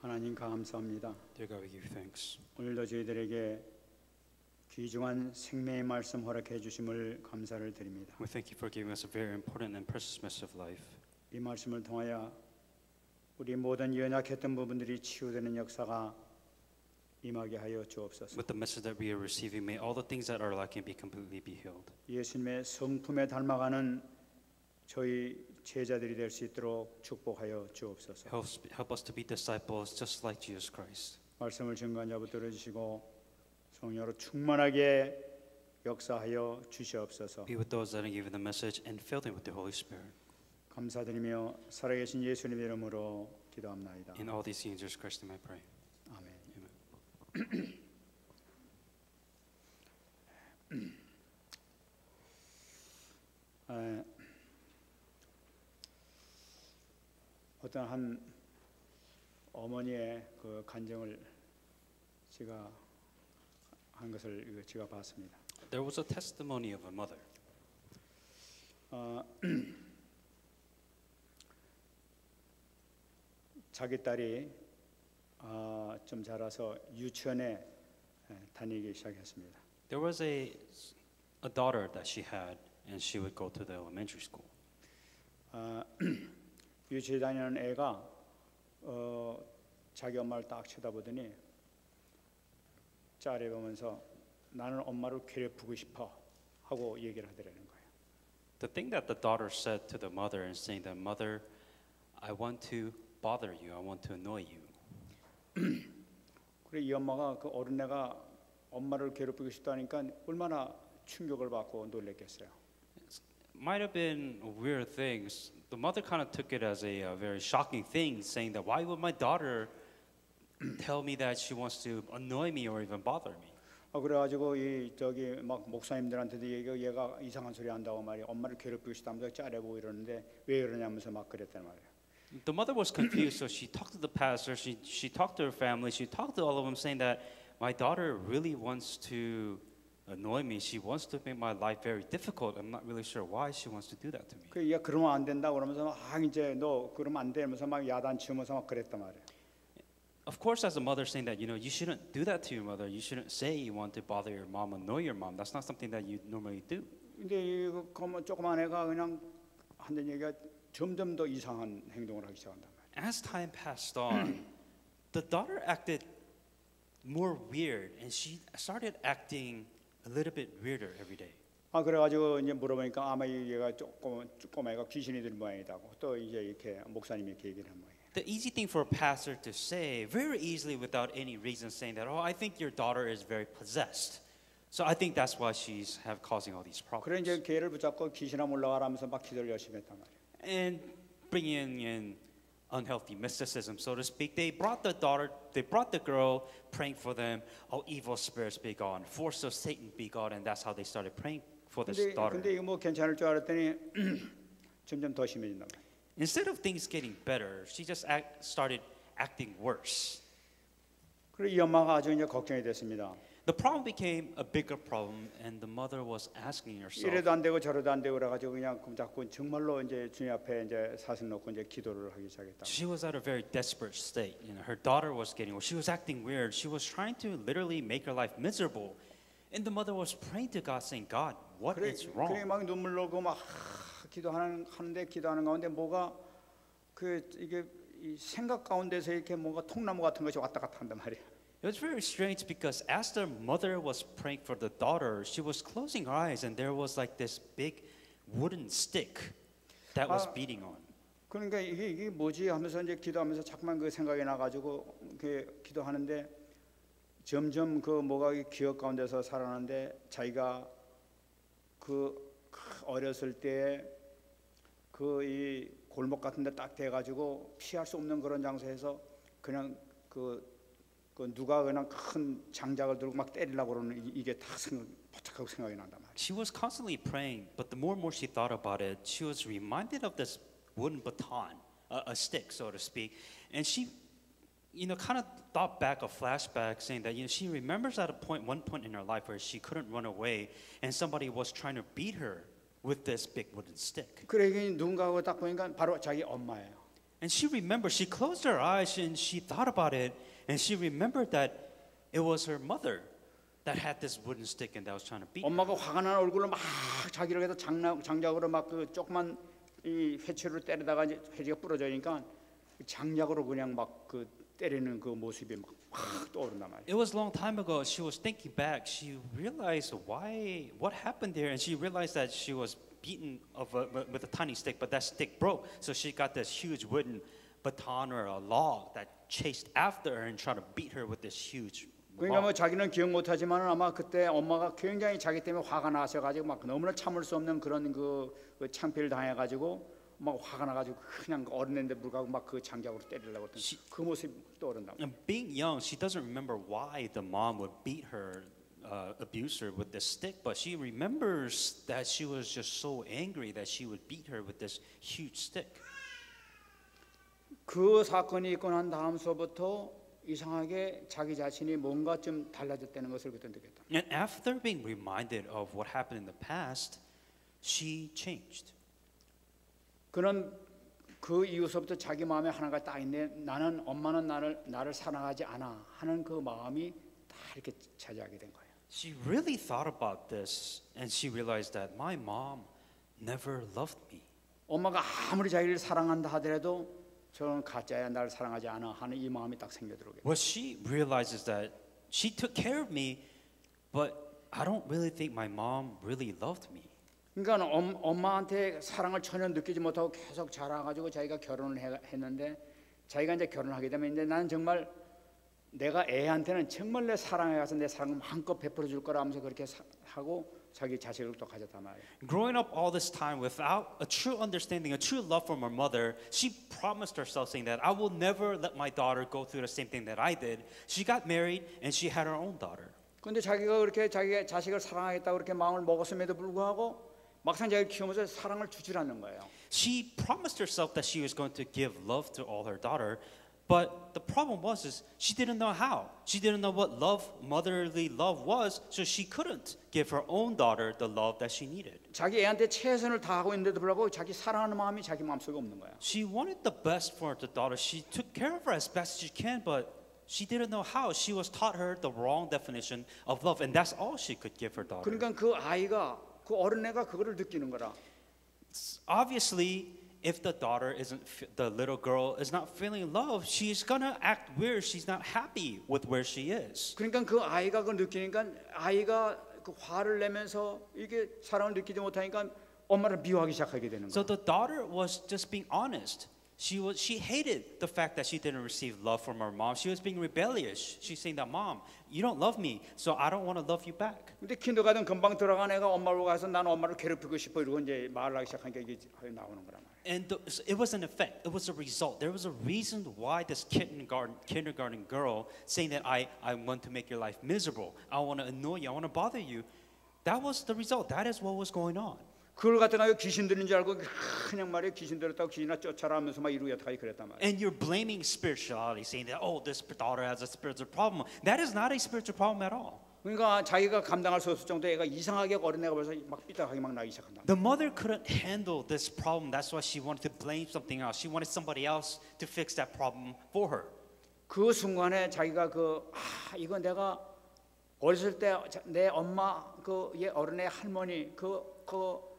하나님 감사합니다. Dear God, we give you thanks. 오늘도 저희들에게 귀중한 생명의 말씀 허락해 주심을 감사를 드립니다. We thank you for giving us a very important and precious message of life. 이 말씀을 통하여 우리 모든 연약했던 부분들이 치유되는 역사가 임하게 하여 주옵소서. With the message that we are receiving, may all the things that are lacking be completely be healed. 예수님의 성품에 닮아가는 저희 제자들이 될 수 있도록 축복하여 주옵소서. Help us to be disciples just like Jesus Christ. 말씀을 증거한 자부 들어주시고 성령으로 충만하게 역사하여 주시옵소서. Be with those that are given the message and fill them with the Holy Spirit. 감사드리며 살아계신 예수님 이름으로 기도합나이다. In all these things, Jesus Christ, I pray. 아멘. 어떤 한 어머니의 그 간증을 제가 한 것을 제가 봤습니다. There was a testimony of a mother. 자기 딸이 좀 자라서 유치원에 다니기 시작했습니다. There was a daughter that she had, and she would go to the elementary school. 유치원 다니는 애가 자기 엄마를 딱 쳐다보더니 짤에 보면서 나는 엄마를 괴롭히고 싶어 하고 얘기를 하더라는 거예요. The thing that the daughter said to the mother and saying that, "Mother, I want to bother you. I want to annoy you." 그래 이 엄마가 그 어린애가 엄마를 괴롭히고 싶다니까 얼마나 충격을 받고 놀랬겠어요. Might have been weird things. The mother kind of took it as a very shocking thing, saying that, "Why would my daughter tell me that she wants to annoy me or even bother me?" 그래가지고 이 저기 막 목사님들한테도 얘가 이상한 소리 한다고 말이야. 엄마를 괴롭히고 싶다면서 짜내고 이러는데 왜 그러냐면서 막 그랬단 말이야. The mother was confused, so she talked to the pastor. She talked to her family. She talked to all of them, saying that my daughter really wants to annoy me. She wants to make my life very difficult. I'm not really sure why she wants to do that to me. 그 얘가 그러면 안 된다 그러면서 막 이제 너 그러면 안 되면서 막 야단치면서 막 그랬단 말이야. Of course, as a mother saying that, you shouldn't do that to your mother. You shouldn't say you want to bother your mom, annoy your mom. That's not something that you normally do. 근데 이 조그만 애가 그냥 한다는 얘기가 점점 더 이상한 행동을 하기 시작한단 말이야. As time passed on, the daughter acted more weird, and she started acting a little bit weirder every day. 그래가지고 이제 물어보니까 아마 얘가 조그만 애가 귀신이 들 모양이다고 또 이제 이렇게 목사님이 이렇게 얘기를 한 모양이에요. The easy thing for a pastor to say, very easily without any reason, saying that, "Oh, I think your daughter is very possessed." So I think that's why she's causing all these 그래 problems. 이제 걔를 붙잡고 귀신아 물러가라면서 막 기도를 열심히 했단 말이에요. And bringing in unhealthy mysticism, so to speak, they brought the girl, praying for them. Oh, evil spirits be gone, force of Satan be gone, and that's how they started praying for this daughter. 근데 이거 뭐 괜찮을 줄 알았더니 점점 더 심해진단 말이에요. Instead of things getting better, she just started acting worse. 그리고 이 엄마가 아주 이제 걱정이 됐습니다. The problem became a bigger problem, and the mother was asking herself, 이래도 안 되고 저래도 안 되고 그래가지고 그냥 자꾸 정말로 이제 주님 앞에 이제 사슴 놓고 이제 기도를 하기 시작했다. she was at a very desperate state. Her daughter was getting worse. She was acting weird. She was trying to literally make her life miserable, and the mother was praying to God, saying, "God, what is 그래 wrong?" 막 눈물 나고 막 기도하는데 기도하는 가운데 뭐가 이게 이 생각 가운데서 이렇게 뭔가 통나무 같은 것이 왔다 갔다 한단 말이야. It was very strange because as the mother was praying for the daughter, she was closing her eyes, and there was like this big wooden stick that was beating on. 그러니까 이게 뭐지 하면서 이제 기도하면서 자꾸만 그 생각이 나가지고 그 기도하는데 점점 그 뭐가 기억 가운데서 살아나는데 자기가 그 어렸을 때 그 이 골목 같은데 딱 대가지고 피할 수 없는 그런 장소에서 그냥 그 누가 그냥 큰 장작을 들고 막 때리려고 그러는 이게 다 포착하고 생각이 난단 말이야. She was constantly praying, but the more and more she thought about it, she was reminded of this wooden baton, a stick, so to speak, and she, kind of thought back a flashback, saying that she remembers at one point in her life where she couldn't run away, and somebody was trying to beat her with this big wooden stick. 그래 이게 누군가하고 딱 보니까 바로 자기 엄마예요. And she remembered, she closed her eyes and she thought about it. And she remembered that it was her mother that had this wooden stick and that was trying to beat her. 엄마가 화가 난 얼굴로 막 자기를 해서 장작으로 막 그 조그만 이 회초리로 때리다가 이제 회지가 부러져니까 장작으로 그냥 막 그 때리는 그 모습이 막 떠오른단 말이에요. It was a long time ago. She was thinking back. She realized what happened there, and she realized that she was beaten with a tiny stick, but that stick broke. So she got this huge wooden baton or a log that chased after her and tried to beat her with this huge 그러니까 뭐 log. 자기는 기억 못하지만 아마 그때 엄마가 굉장히 자기 때문에 화가 나셔가지고 막 너무나 참을 수 없는 그런 그 창피를 당해가지고 막 화가 나가지고 그냥 어린애인데 불구하고 막 그 장작으로 때리려고 했던 그 모습이 떠오른다. And being young, she doesn't remember why the mom would beat her, abuse her with this stick, but she remembers that she was just so angry that she would beat her with this huge stick. 그 사건이 있고 난 다음서부터 이상하게 자기 자신이 뭔가 좀 달라졌다는 것을 그때 느꼈다. And after being reminded of what happened in the past, she changed. 그는 그 이후서부터 자기 마음에 하나가 딱 있네. 나는 엄마는 나를 사랑하지 않아 하는 그 마음이 다 이렇게 차지하게 된 거예요. She really thought about this and she realized that my mom never loved me. 엄마가 아무리 자기를 사랑한다 하더라도 저는 가짜야 나를 사랑하지 않아 하는 이 마음이 딱 생겨 들어오게. What she realizes that she took care of me, but I don't really think my mom really loved me. 그러니까 엄마한테 사랑을 전혀 느끼지 못하고 계속 자라가지고 자기가 결혼을 했는데 자기가 이제 결혼하게 되면 이제 나는 정말 내가 애한테는 정말 내 사랑에 가서 내 사랑을 마음껏 베풀어 줄 거라 하면서 그렇게 하고 자기 자식을 또 가졌단 말이에요. Growing up all this time without a true understanding, a true love from her mother, she promised herself saying that I will never let my daughter go through the same thing that I did. She got married and she had her own daughter. 근데 자기가 그렇게 자기 자식을 사랑하겠다고 그렇게 마음을 먹었음에도 불구하고 막상 자기를 키우면서 사랑을 주질 않는 거예요. She promised herself that she was going to give love to all her daughter, but the problem was is she didn't know how. She didn't know what love, motherly love was, so she couldn't give her own daughter the love that she needed. 자기 애한테 최선을 다하고 있는데도 불구하고 자기 사랑하는 마음이 자기 마음속에 없는 거야. She wanted the best for the daughter. She took care of her as best as she can, but she didn't know how. She was taught her the wrong definition of love, and that's all she could give her daughter. 그러니까 그 아이가 그 어린애가 그거를 느끼는 거라. Obviously, if the daughter isn't, the little girl is not feeling love, she's gonna act weird. She's not happy with where she is. 그러니까 그 아이가 그걸 느끼니까 아이가 그 화를 내면서 이게 사랑을 느끼지 못하니까 엄마를 미워하기 시작하게 되는 So 거야. the daughter was just being honest. She hated the fact that she didn't receive love from her mom. She was being rebellious. She's saying that, Mom, you don't love me, so I don't want to love you back. 근데 킨더가든 금방 들어간 애가 엄마로 가서 나는 엄마를 괴롭히고 싶어 이러고 이제 말을 하기 시작하니까 이게 나오는 거란 말이야. And it was an effect. It was a result. There was a reason why this kindergarten girl saying that I want to make your life miserable. I want to annoy you. I want to bother you. That was the result. That is what was going on. 그걸 갖다가 귀신 들린 줄 알고 그냥 말이야 귀신 들었다고 귀신이나 쫓아라 하면서 막 이러고 여태까지 그랬단 말이야. And you're blaming spirituality, saying that, oh, this daughter has a spiritual problem. That is not a spiritual problem at all. 그러니까 자기가 감당할 수 없을 정도로 애가 이상하게 어린애가 벌써 막 삐딱하게 막 나기 시작한다. The mother couldn't handle this problem. That's why she wanted to blame something else. She wanted somebody else to fix that problem for her. 그 순간에 자기가 이거 내가 어렸을 때 내 엄마 그얘 어른의 할머니 그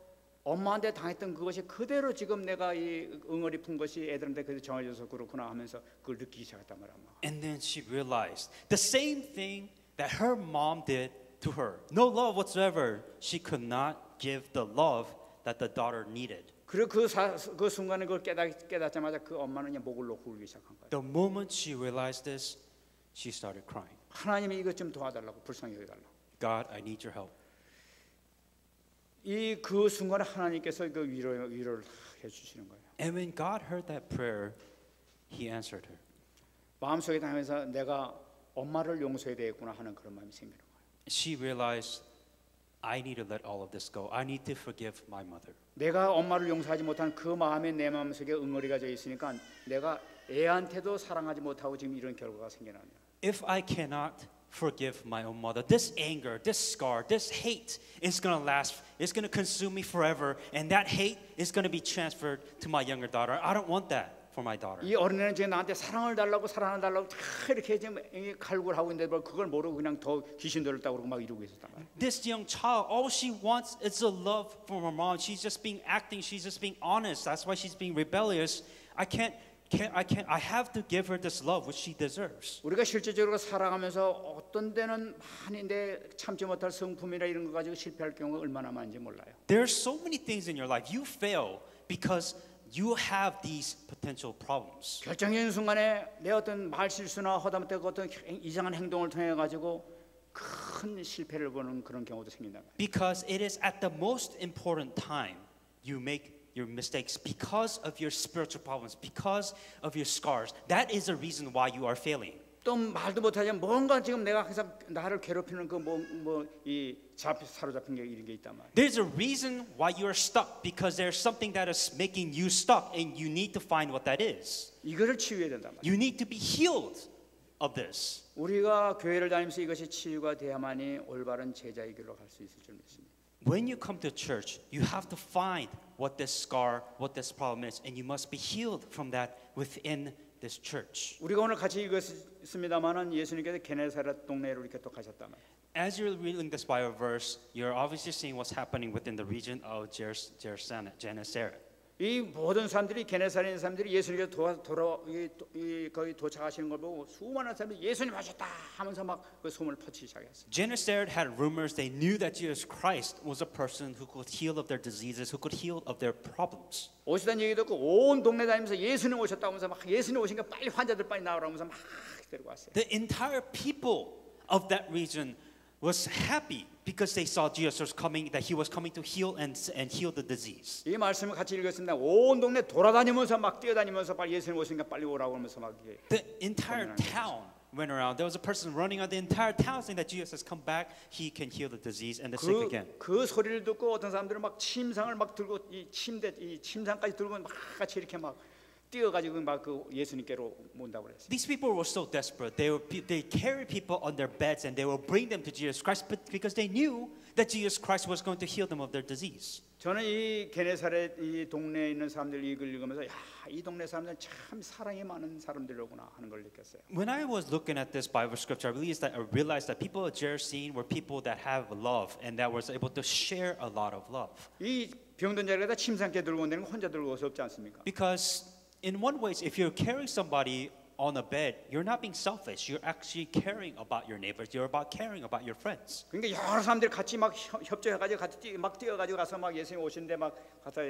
엄마한테 당했던 그것이 그대로 지금 내가 이 응어리 푼 것이 애들한테 그래서 정해져서 그렇구나 하면서 그걸 느끼기 시작했단 말이야. And then she realized the same thing that her mom did to her. No love whatsoever. She could not give the love that the daughter needed. 그리고 그 순간에 그걸 깨닫자마자 그 엄마는 그냥 목을 놓고 울기 시작한 거야. The moment she realized this, she started crying. 하나님이 이것 좀 도와달라고 불쌍히 여겨달라고. God, I need your help. 그 순간에 하나님께서 그 위로를 해주시는 거예요. And when God heard that prayer, He answered her. 마음속에 당하면서 내가 엄마를 용서해야 되겠구나 하는 그런 마음이 생기는 거예요. She realized, I need to let all of this go. I need to forgive my mother. 내가 엄마를 용서하지 못한 그 마음에 내 마음속에 응어리가 져 있으니까 내가 애한테도 사랑하지 못하고 지금 이런 결과가 생겨나네요. If I cannot forgive my own mother, this anger, this scar, this hate is going to last. It's going to consume me forever. And that hate is going to be transferred to my younger daughter. I don't want that for my daughter. 이 어린애는 지금 나한테 사랑을 달라고 사랑을 달라고 다 이렇게 지금 갈구를 하고 있는데 뭐 그걸 모르고 그냥 더 귀신 들었다고 그러고 막 이러고 있었단 말이에요. This young child, all she wants is a love from her mom. She's just being acting. She's just being honest. That's why she's being rebellious. I have to give her this love which she deserves. 우리가 실제적으로 살아가면서 어떤 데는 많이 내 참지 못할 성품이나 이런 거 가지고 실패할 경우가 얼마나 많은지 몰라요. There's so many things in your life you fail because you have these potential problems. 결정적인 순간에 내 어떤 말 실수나 허다못해 어떤 이상한 행동을 통해 가지고 큰 실패를 보는 그런 경우도 생긴다. Because it is at the most important time you make your mistakes because of your spiritual problems, because of your scars. That is the reason why you are failing. 또 말도 못하지 뭔가 지금 내가 항상 나를 괴롭히는 그 이 사로잡힌 게 이런 게 있단 말이야. There's a reason why you are stuck because there's something that is making you stuck and you need to find what that is. 이거를 치유해야 된단 말이야. You need to be healed of this. 우리가 교회를 다니면서 이것이 치유가 돼야만이 올바른 제자의 길로 갈 수 있을 줄 믿습니다. When you come to church, you have to find what this scar, what this problem is, and you must be healed from that within this church. 우리가 오늘 같이 읽었습니다만은 예수님께서 게네사렛 동네로 이렇게 또 가셨단 말이에요. As you're reading this Bible verse, you're obviously seeing what's happening within the region of Gennesaret. 이 모든 사람들이 게네사렛 있는 사람들이 예수님께서 거기 도착하시는 걸 보고 수많은 사람들이 예수님 하셨다 하면서 막 그 소문을 퍼치기 시작했어요. Gennesaret had rumors. They knew that Jesus Christ was a person who could heal of their diseases, who could heal of their problems. 오시다는 얘기 듣고 온 동네 다니면서 예수님 오셨다고 하면서 막 예수님 오시니까 빨리 환자들 빨리 나오라고 하면서 막 데리고 왔어요. The entire people of that region was happy because they saw Jesus was coming, that he was coming to heal and heal the disease. 이 말씀을 같이 읽었습니다. 온 동네 돌아다니면서 막 뛰어다니면서 빨리 예수님 오시니까 빨리 오라고 하면서 막 이게 The entire town went around. There was a person running on the entire town saying that Jesus has come back. He can heal the disease and the sick again. 그 소리를 듣고 어떤 사람들은 막 침상을 막 들고 이 침상까지 들고 막 같이 이렇게 막 뛰어가지고 막 그 예수님께로 온다고 그랬어요. These people were so desperate. They carried people on their beds and they will bring them to Jesus Christ, but because they knew that Jesus Christ was going to heal them of their disease. 저는 이 게네사렛 이 동네에 있는 사람들 이걸 읽으면서 이 동네 사람들은 참 사랑이 많은 사람들이로구나 하는 걸 느꼈어요. When I was looking at this Bible scripture, I realized that people of Gerasene were people that have love and that was able to share a lot of love. 이 병든 자리에다 침상께 들고 온다는 건 혼자 들고 올 수 없지 않습니까? Because in one way, if you're carrying somebody on a bed, you're not being selfish. You're actually caring about your neighbors. You're about caring about your friends. 그러니까 여러 사람들이 같이 막 협조해가지고 같이 막 뛰어가지고 가서 막 예수님 오시는데 막 가서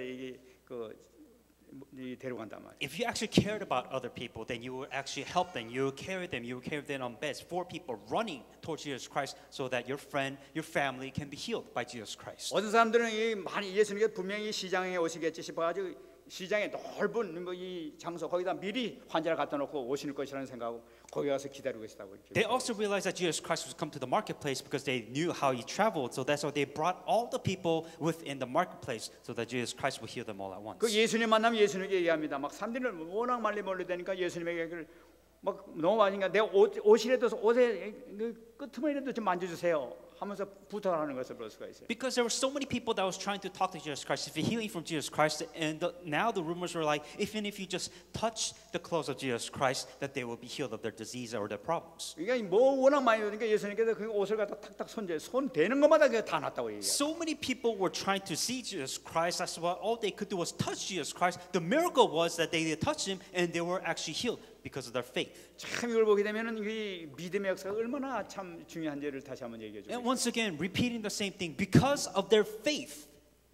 데려간단 말이에요. If you actually cared about other people, then you would actually help them. You would carry them. You would carry them on beds. 4 people running towards Jesus Christ, so that your friend, your family can be healed by Jesus Christ. 어떤 사람들은 이 많이 예수님께 분명히 시장에 오시겠지 싶어가지고 시장에 넓은 이 장소 거기다 미리 환자를 갖다 놓고 오실 것이라는 생각하고 거기 가서 기다리고 있었다고 이렇게. They also realized that Jesus Christ was come to the marketplace because they knew how he traveled. So that's why they brought all the people within the marketplace so that Jesus Christ would heal them all at once. 그 예수님 만나면 예수님에게 얘기합니다. 막 사람들이 워낙 많이 몰려다니까 예수님에게 막 너무 많으니까 내 옷이라도 옷에 끄트머리라도 좀 만져주세요 하면서 부탁을 하는 것을 볼 수가 있어요. Because there were so many people that was trying to talk to Jesus Christ, if you're healing from Jesus Christ, and now the rumors were like, even if you just touch the clothes of Jesus Christ, that they will be healed of their disease or their problems. 그러니까 뭐 워낙 많이 오니까 예수님께서 그 옷을 갖다 탁탁 손 대는 것마다 다 났다고 얘기해요. So many people were trying to see Jesus Christ. That's why all they could do was touch Jesus Christ. The miracle was that they touched him and they were actually healed because of their faith. 참 이걸 보게 되면은 이 믿음의 역사가 얼마나 참 중요한지를 다시 한번 얘기해 주세요. And once again, repeating the same thing, because of their faith,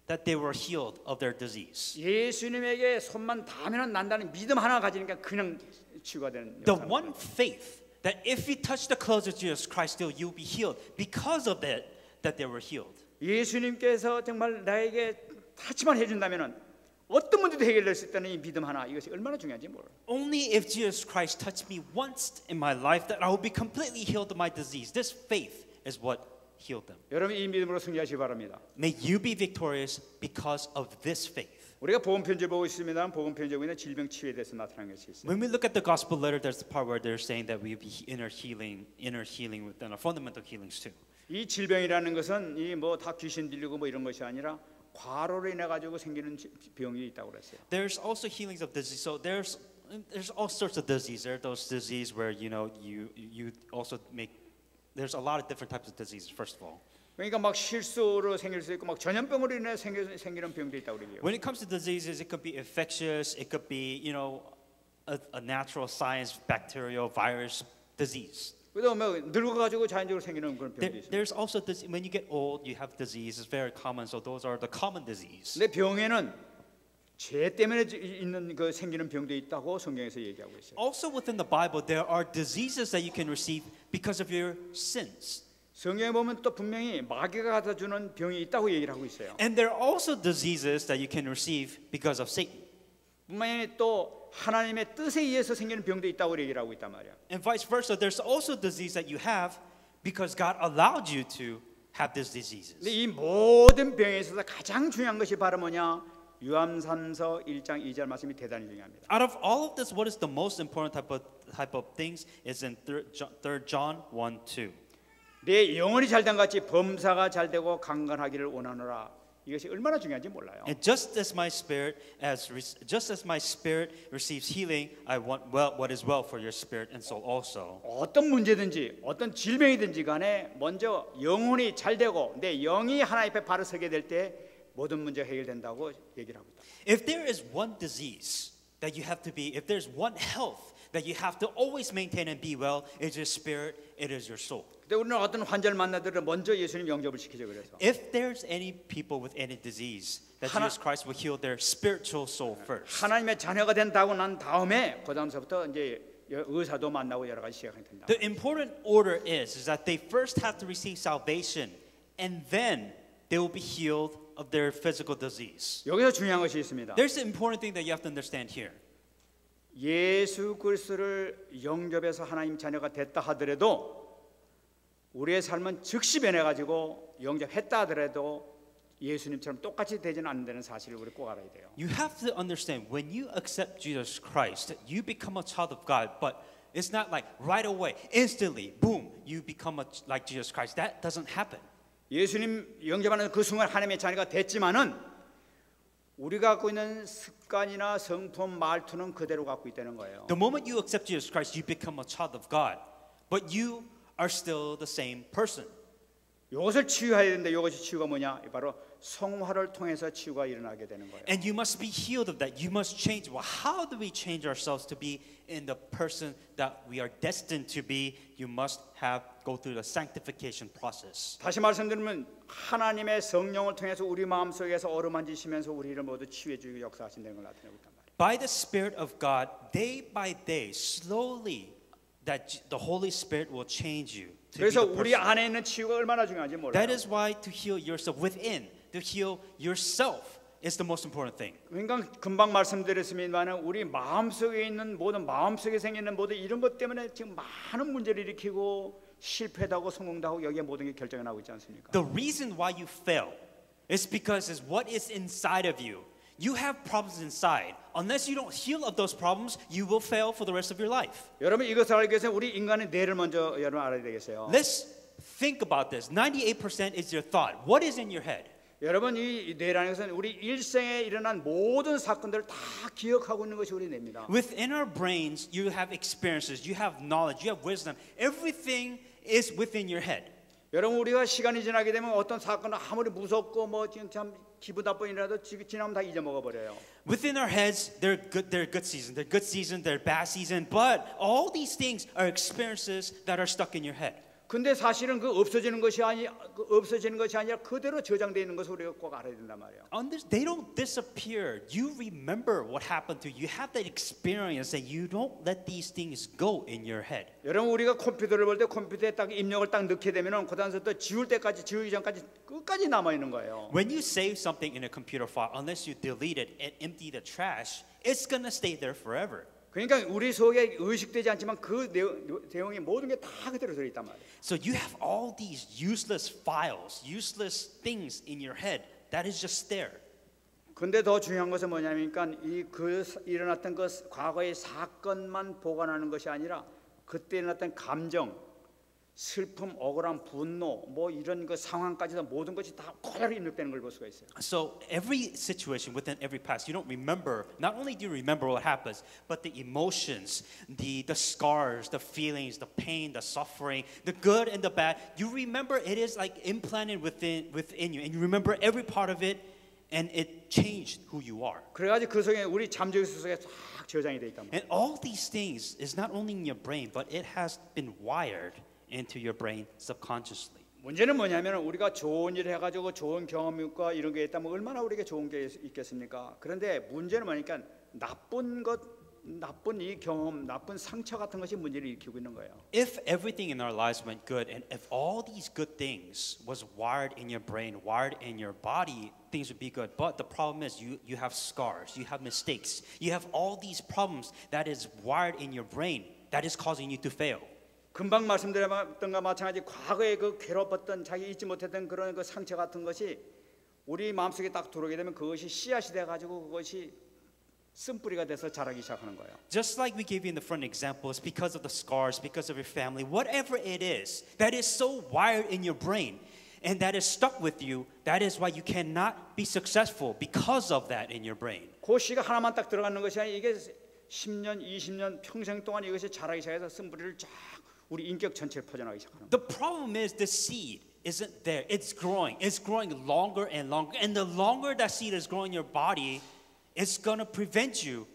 that they were healed of their disease. 예수님에게 손만 닿으면 난다는 믿음 하나 가지니까 그냥 치유가 되는. The one faith that if you touch the clothes of Jesus Christ, still you'll be healed. Because of that they were healed. 예수님께서 정말 나에게 타치만 해준다면은 어떤 문제도 해결될 수 있다는 이 믿음 하나 이것이 얼마나 중요한지 몰라요. Only if Jesus Christ touched me once in my life that I will be completely healed of my disease. This faith is what healed them. 여러분 이 믿음으로 승리하시기 바랍니다. May you be victorious because of this faith. 우리가 복음 편지 보고 있습니다. 복음 편지에 있는 질병 치유에 대해서 나타나는 것이 있어요. When we look at the gospel letter, there's the part where they're saying that we be inner healing within our fundamental healings too. 이 질병이라는 것은 이 뭐 다 귀신 들리고 뭐 이런 것이 아니라 과로로 인해 가지고 생기는 병이 있다고 그랬어요. There's also healings of disease. So there's there's all sorts of diseases. There are those diseases where you also make. There's a lot of different types of diseases. First of all, 그러니까 막 실수로 생길 수 있고 막 전염병으로 인해 생기는 병도 있다고 그래요. when it comes to diseases, it could be infectious. It could be a natural science, bacterial, virus disease. 그래도 뭐 늙어가지고 자연적으로 생기는 그런 병도 있어요. There's also this, when you get old, you have disease. It's very common. So those are the common disease. 근데 병에는 죄 때문에 있는 그 생기는 병도 있다고 성경에서 얘기하고 있어요. Also within the Bible, there are diseases that you can receive because of your sins. 성경에 보면 또 분명히 마귀가 갖다 주는 병이 있다고 얘기를 하고 있어요. And there are also diseases that you can receive because of Satan. 뿐만 아니라 또 하나님의 뜻에 의해서 생기는 병도 있다고 얘기를 하고 있단 말이야. And vice versa, there's also disease that you have because God allowed you to have these diseases. 근데 이 모든 병에 있어서 가장 중요한 것이 바로 뭐냐? 요한삼서 1장 2절 말씀이 대단히 중요합니다. Out of all of this, what is the most important type of things is in 3 John 1:2. 내 영혼이 잘된 같이 범사가 잘되고 강건하기를 원하노라. 이것이 얼마나 중요한지 몰라요. And just as my spirit receives healing, I want what is well for your spirit and soul also. 어떤 문제든지 어떤 질병이든지 간에 먼저 영혼이 잘되고 내 영이 하나님 앞에 바로 서게 될 때 모든 문제가 해결된다고 얘기를 하고 있다. If there is one disease that you have to be, if there's one health that you have to always maintain and be well, it is your spirit, it is your soul. 근데 우리는 어떤 환자를 만나더라도 먼저 예수님 영접을 시키죠. 그래서 If there's any people with any disease, that Jesus Christ will heal their spiritual soul first. 하나님의 자녀가 된다고 난 다음에 그 다음서부터 이제 의사도 만나고 여러 가지 시작이 된다. The important order is that they first have to receive salvation, and then they will be healed of their physical disease. 여기서 중요한 것이 있습니다. There's an important thing that you have to understand here. 예수 그리스도를 영접해서 하나님 자녀가 됐다 하더라도 우리의 삶은 즉시 변해가지고 영접했다 하더라도 예수님처럼 똑같이 되지는 않는다는 사실을 우리 꼭 알아야 돼요. You have to understand when you accept Jesus Christ, you become a child of God, but it's not like right away, instantly, boom, you become like Jesus Christ. That doesn't happen. 예수님 영접하는 그 순간 하나님의 자녀가 됐지만은 우리가 갖고 있는 습관이나 성품, 말투는 그대로 갖고 있다는 거예요. The moment you accept Jesus Christ, you become a child of God, but you are still the same person. 이것을 치유해야 되는데 이것이 치유가 뭐냐? 바로 성화를 통해서 치유가 일어나게 되는 거예요. And you must be healed of that. You must change. Well, how do we change ourselves to be in the person that we are destined to be? You must go through the sanctification process. 다시 말씀드리면 하나님의 성령을 통해서 우리 마음속에서 어루만지시면서 우리를 모두 치유해 주시고 역사하신다는 걸 나타내고 있단 말이에요. By the Spirit of God, day by day, slowly, that the Holy Spirit will change you. To be 그래서 the 우리 person. 안에 있는 치유가 얼마나 중요한지 몰라요. That is why to heal yourself within, to heal yourself is the most important thing. 그러니까 금방 말씀드렸습니다만 우리 마음속에 있는 모든 마음속에 생기는 모든 이런 것 때문에 지금 많은 문제를 일으키고 실패도 하고 성공도 하고 여기에 모든 게 결정이 나고 있지 않습니까? The reason why you fail is because it's what is inside of you. You have problems inside. Unless you don't heal of those problems, you will fail for the rest of your life. 여러분 이것을 알기 위해서 우리 인간의 뇌를 먼저 여러분 알아야 되겠어요. Let's think about this. 98% is your thought. What is in your head? 여러분 이 뇌라는 것은 우리 일생에 일어난 모든 사건들을 다 기억하고 있는 것이 우리 뇌입니다. Within our brains, you have experiences, you have knowledge, you have wisdom. Everything is within your head. 여러분 우리가 시간이 지나게 되면 어떤 사건은 아무리 무섭고 뭐 지금 참 기분 나쁜 일이라도 지나면 다 잊어먹어 버려요. Within our heads, they're good season. They're good season, they're bad season. But all these things are experiences that are stuck in your head. 근데 사실은 그 없어지는 것이 아니라 그대로 저장되어 있는 것을 우리가 꼭 알아야 된단 말이에요. They don't disappear. You remember what happened to you. You have that experience that you don't let these things go in your head. 여러분 우리가 컴퓨터를 볼 때 컴퓨터에 딱 입력을 딱 넣게 되면은 그다음부터 지우기 전까지 끝까지 남아 있는 거예요. When you save something in a computer file, unless you delete it and empty the trash, it's gonna stay there forever. 그러니까 우리 속에 의식되지 않지만 그 내용이 모든 게 다 그대로 들어 있단 말이에요. So you have all these useless files, useless things in your head that is just there. 근데 더 중요한 것은 뭐냐니까 일어났던 과거의 사건만 보관하는 것이 아니라 그때 일어났던 감정, 슬픔, 억울함, 분노, 뭐 이런 그 상황까지도 모든 것이 다 고스란히 입력되는 걸 볼 수가 있어요. So every situation within every past, you don't remember. Not only do you remember what happens, but the emotions, the scars, the feelings, the pain, the suffering, the good and the bad. You remember it is like implanted within you, and you remember every part of it, and it changed who you are. 그래가지고 그 속에 우리 잠재의식 속에 쫙 저장이 돼 있단 말이에요. And all these things is not only in your brain, but it has been wired into your brain subconsciously. 문제는 뭐냐면 우리가 좋은 일을 해가지고 좋은 경험과 이런 게 있다면 얼마나 우리에게 좋은 게 있겠습니까? 그런데 문제는 뭐니까 나쁜 이 경험, 나쁜 상처 같은 것이 문제를 일으키고 있는 거예요. If everything in our lives went good, and if all these good things was wired in your brain, wired in your body, things would be good. But the problem is you have scars, you have mistakes, you have all these problems that is wired in your brain that is causing you to fail. 금방 말씀드렸던 것과 마찬가지 과거에 그 괴롭혔던 자기 잊지 못했던 그런 그 상처 같은 것이 우리 마음속에 딱 들어오게 되면 그것이 씨앗이 돼 가지고 그것이 쓴뿌리가 돼서 자라기 시작하는 거예요. Just like we gave you in the front examples, because of the scars, because of your family, whatever it is that is so wired in your brain and that is stuck with you, that is why you cannot be successful because of that in your brain. 그 씨가 하나만 딱 들어가는 것이 아니라 이게 10년, 20년 평생 동안 이것이 자라기 시작해서 쓴뿌리를 쫙 우리 인격 전체에 퍼져나가기 시작하는 거예요. The problem is the seed isn't there. It's growing longer and longer. And the longer that seed is growing in your body, it's going to prevent you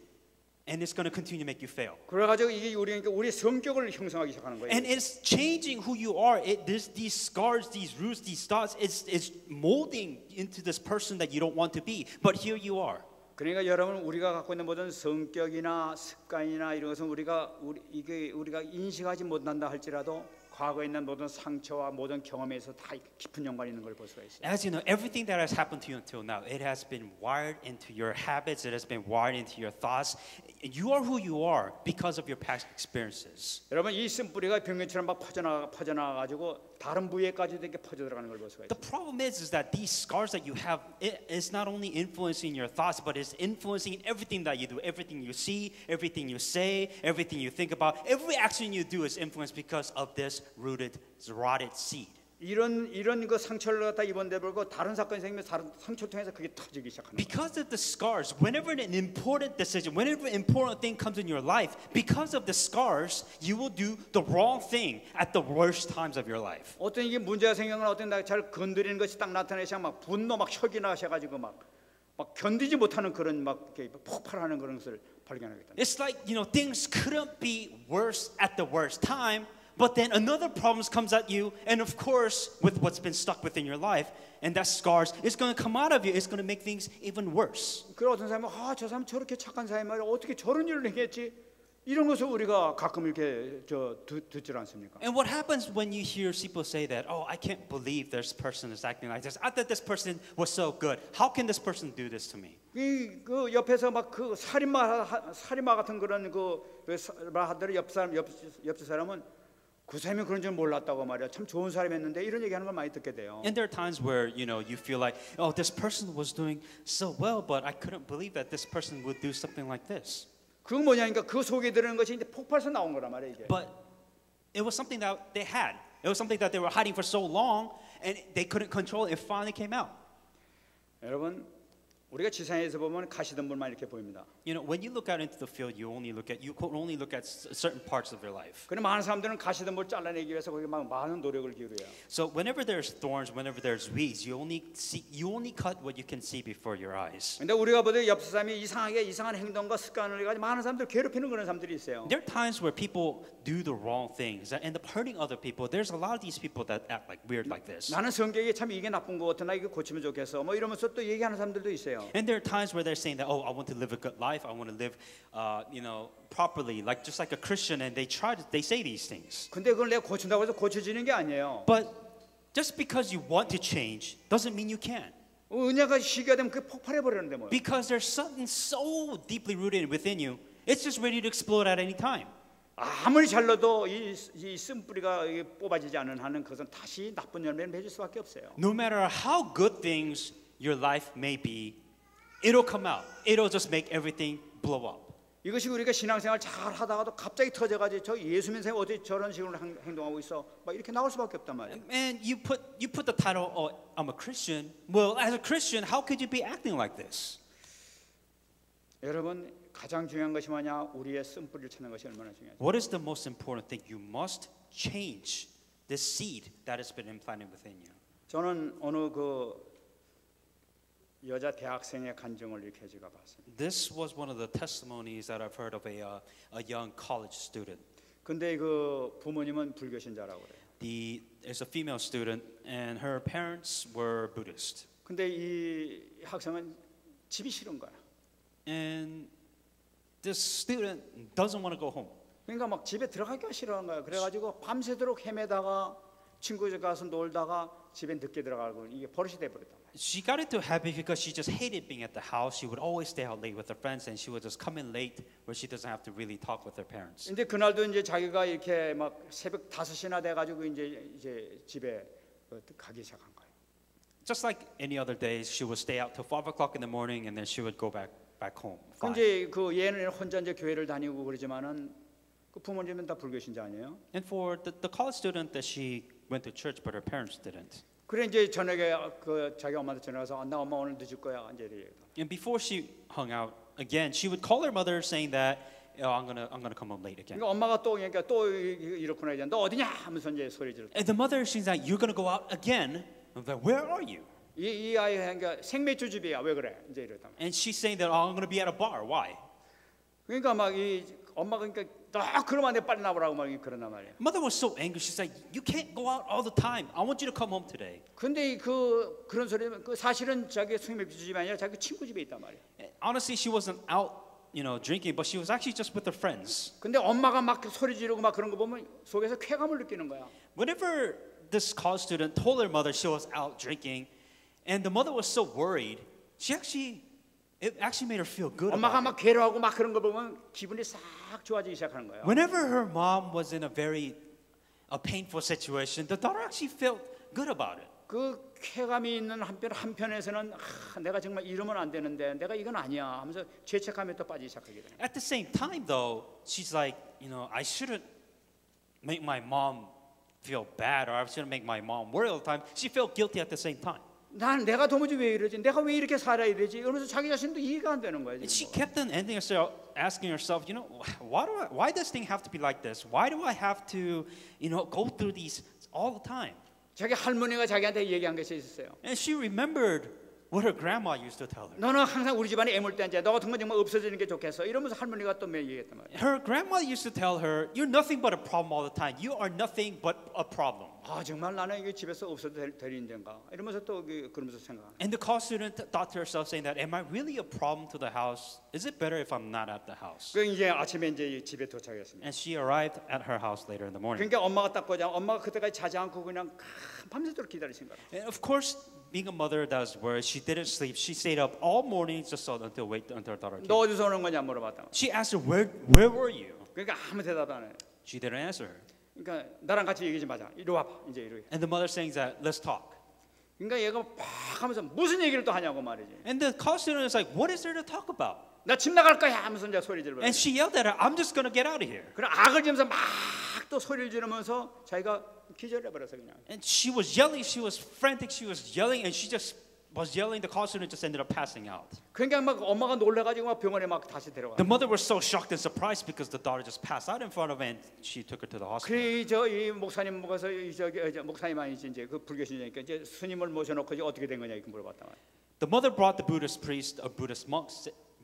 and it's going to continue to make you fail. 그래 가지고 이게 우리 성격을 형성하기 시작하는 거예요. And it's changing who you are. These scars, these roots, these thoughts, it's molding into this person that you don't want to be. But here you are. 그러니까 여러분 우리가 갖고 있는 모든 성격이나 습관이나 이런 것은 우리가 인식하지 못한다 할지라도 과거에 있는 모든 상처와 모든 경험에서 다 깊은 연관이 있는 걸 볼 수가 있어요. As you know, everything that has happened to you until now, it has been wired into your habits, it has been wired into your thoughts. You are who you are because of your past experiences. 여러분 이 쓴뿌리가 병균처럼 막 퍼져나가 가지고 다른 부위에까지도 이렇게 퍼져 들어가는 걸 볼 수가 있어요. The problem is that these scars that you have, it is not only influencing your thoughts, but it's influencing everything that you do, everything you see, everything you say, everything you think about. Every action you do is influenced because of this rooted, rotted seed. 이런 그 상처를 갖다 입은데 불고 다른 사건이 생기면 다른 상처를 통해서 그게 터지기 시작하는 거예요. Because of the scars, whenever an important decision, whenever an important thing comes in your life, because of the scars, you will do the wrong thing at the worst times of your life. 어떤 이게 문제가 생기면 어떤 잘 건드리는 것이 딱 나타내서 막 분노 막 혈기 나셔가지고 막 견디지 못하는 그런 막 이렇게 폭발하는 그런 것을 발견하겠다. It's like, things couldn't be worse at the worst time. But then another problem comes at you, and of course, with what's been stuck within your life, and that scars, it's going to come out of you. It's going to make things even worse. 그런 어떤 사람은 저 사람 저렇게 착한 사람이 말이야 어떻게 저런 일을 했겠지? 이런 것을 우리가 가끔 이렇게 듣질 않습니까? And what happens when you hear people say that? Oh, I can't believe this person is acting like this. I thought this person was so good. How can this person do this to me? 그 옆에서 막 그 살인마 같은 그런 하더라도 옆 사람은 그 사람이 그런 줄 몰랐다고 말이야. 참 좋은 사람이었는데 이런 얘기하는 걸 많이 듣게 돼요. And there are times where you feel like, oh, this person was doing so well, but I couldn't believe that this person would do something like this. 그건 뭐냐니까 그 속에 들어있는 것이 이제 폭발해서 나온 거란 말이야 이게. But it was something that they had. It was something that they were hiding for so long, and they couldn't control it. It finally came out. 여러분 우리가 지상에서 보면 가시덤불만 이렇게 보입니다. When you look out into the field, you can only look at certain parts of your life. 그런데 많은 사람들은 가시덤불 잘라내기 위해서 거기 막 많은 노력을 기울여요. So whenever there's thorns, whenever there's weeds, you only cut what you can see before your eyes. 근데 우리가 보다 옆 사람이 이상한 행동과 습관을 가지고 많은 사람들 괴롭히는 그런 사람들이 있어요. There are times where people do the wrong things that end up hurting other people. There's a lot of these people that act like weird like this. 나는 성격이 참 이게 나쁜 것 같아. 나 이거 고치면 좋겠어. 뭐 이러면서 또 얘기하는 사람들도 있어요. And there are times where they're saying that, oh, I want to live a good life. I want to live, properly, just like a Christian, and they say these things. 근데 그걸 내가 고친다고 해서 고쳐지는 게 아니에요. But just because you want to change doesn't mean you can. 은혜가 시기가 되면 그 폭발해 버리는데 뭐. Because there's something so deeply rooted within you, it's just ready to explode at any time. 아무리 잘라도 이 쓴뿌리가 뽑아지지 않는 한은 그것은 다시 나쁜 열매를 맺을 수밖에 없어요. No matter how good things your life may be, it'll come out. It'll just make everything blow up. 이것이 우리가 신앙생활 잘 하다가도 갑자기 터져가지고 저 예수 믿는 사람이 어떻게 저런 식으로 행동하고 있어? 막 이렇게 나올 수밖에 없단 말이에요. And you put the title, oh, I'm a Christian. Well, as a Christian, how could you be acting like this? 여러분 가장 중요한 것이 뭐냐? 우리의 쓴뿌리를 찾는 것이 얼마나 중요하죠. What is the most important thing? You must change this seed that has been implanted within you. 저는 어느 그 여자 대학생의 간증을 이렇게 제가 봤습니다. This was one of the testimonies that I've heard of a young college student. 근데 그 부모님은 불교신자라고 그래요. There's a female student, and her parents were Buddhist. 근데 이 학생은 집이 싫은 거야. And this student doesn't want to go home. 그러니까 막 집에 들어가기가 싫어하는 거야. 그래가지고 밤새도록 헤매다가 친구 집 가서 놀다가 집에 늦게 들어가고 이게 버릇이 돼버렸단 말이야. She got into a habit because she just hated being at the house. She would always stay out late with her friends, and she would just come in late where she doesn't have to really talk with her parents. 근데 그날도 이제 자기가 이렇게 막 새벽 5시나 돼가지고 이제 집에 가기 시작한 거예요. Just like any other days, she would stay out till 5 o'clock in the morning, and then she would go back home. 5. 근데 그 얘는 혼자 이제 교회를 다니고 그러지만은 그 부모님은 다 불교신자 아니에요? And for the college student that she went to church, but her parents didn't. 그래 이제 저녁에 그 자기 엄마한테 전화해서 나 엄마 오늘 늦을 거야 이제 이래. And before she hung out again, she would call her mother saying that I'm gonna come home late again. 그러니까 엄마가 또 그러니까 또 이렇구나 이제 너 어디냐 하면서 이제 소리 지르. And the mother she's like, you're gonna go out again. I'm like, where are you? 이 아이 그러니까 생맥주 집이야 왜 그래 이제 이러다. And she's saying that I'm gonna be at a bar. Why? 그러니까 막 이 엄마가 그러니까 너 그러면 안 돼 빨리 나오라고 막 그러나 말이야. Mother was so angry. She's like, you can't go out all the time. I want you to come home today. 근데 그런 소리는 그 사실은 자기 생맥주 집이 아니라 자기 친구 집에 있단 말이야. Honestly, she wasn't out, drinking, but she was actually just with her friends. 근데 엄마가 막 소리 지르고 막 그런 거 보면 속에서 쾌감을 느끼는 거야. Whenever this college student told her mother she was out drinking, and the mother was so worried, it actually made her feel good. 엄마가 About 막 괴로워하고 막 그런 거 보면 기분이 싹 좋아지기 시작하는 거예요. Whenever her mom was in a painful situation, the daughter actually felt good about it. 그 쾌감이 있는 한편에서는 내가 정말 이러면 안 되는데 내가 이건 아니야 하면서 죄책감에 또 빠지기 시작하게 돼요. At the same time, though, she's like, I shouldn't make my mom feel bad, or I shouldn't make my mom worry all the time. She felt guilty at the same time. 난 내가 도무지 왜 이러지? 내가 왜 이렇게 살아야 되지? 이러면서 자기 자신도 이해가 안 되는 거예요. And she 지금. kept on asking herself, why does thing have to be like this? Why do I have to, go through these all the time? 자기 할머니가 자기한테 얘기한 것이 있었어요. And she remembered what her grandma used to tell her. 너는 항상 우리 집안에 애물대한자. 너 같은 건 정말 없어지는 게 좋겠어. 이러면서 할머니가 또 몇 얘기했단 말이에요. Her grandma used to tell her, you're nothing but a problem all the time. You are nothing but a problem. 아 정말 나는 이게 집에서 없어도 될 인데인가? 이러면서 또 그러면서 생각. And the college student thought to herself, saying that, am I really a problem to the house? Is it better if I'm not at the house? 그 이제 아침에 이제 집에 도착했습니다. And she arrived at her house later in the morning. 그러니까 엄마가 딱 보자. 엄마가 그때까지 자지 않고 그냥 밤새도록 기다리신 거야. And of course, being a mother that was worried, she didn't sleep. She stayed up all morning just until her daughter 너 came. 어디서 오는 거냐 물어봤다. She asked her, where were you? 그러니까 아무 대답 안 해. She didn't answer her. 그러니까 나랑 같이 얘기 좀 하자. 이리 와봐. 이제 이리. And the mother saying that, let's talk. 그러니까 얘가 팍 하면서 무슨 얘기를 또 하냐고 말이지. And the college student is like, what is there to talk about? 나 집 나갈 거야 하면서 이제 소리 지르고. And she yelled at her, I'm just going to get out of here. 그럼 악을 지면서 막 또 소리를 지르면서 자기가 기절해 버려서 그냥. And she was yelling, she was frantic, she was yelling, and she just was yelling. The college student just ended up passing out. 그러니까 막 엄마가 놀래가지고 막 병원에 막 다시 데려가. The mother was so shocked and surprised because the daughter just passed out in front of her, and she took her to the hospital. 그래 저이 목사님 모가서 목사님 아니지 이제 그 불교신자니까 이제 스님을 모셔놓고 이제 어떻게 된 거냐 이렇게 물어봤다 말이야. The mother brought the Buddhist priest, a Buddhist monk,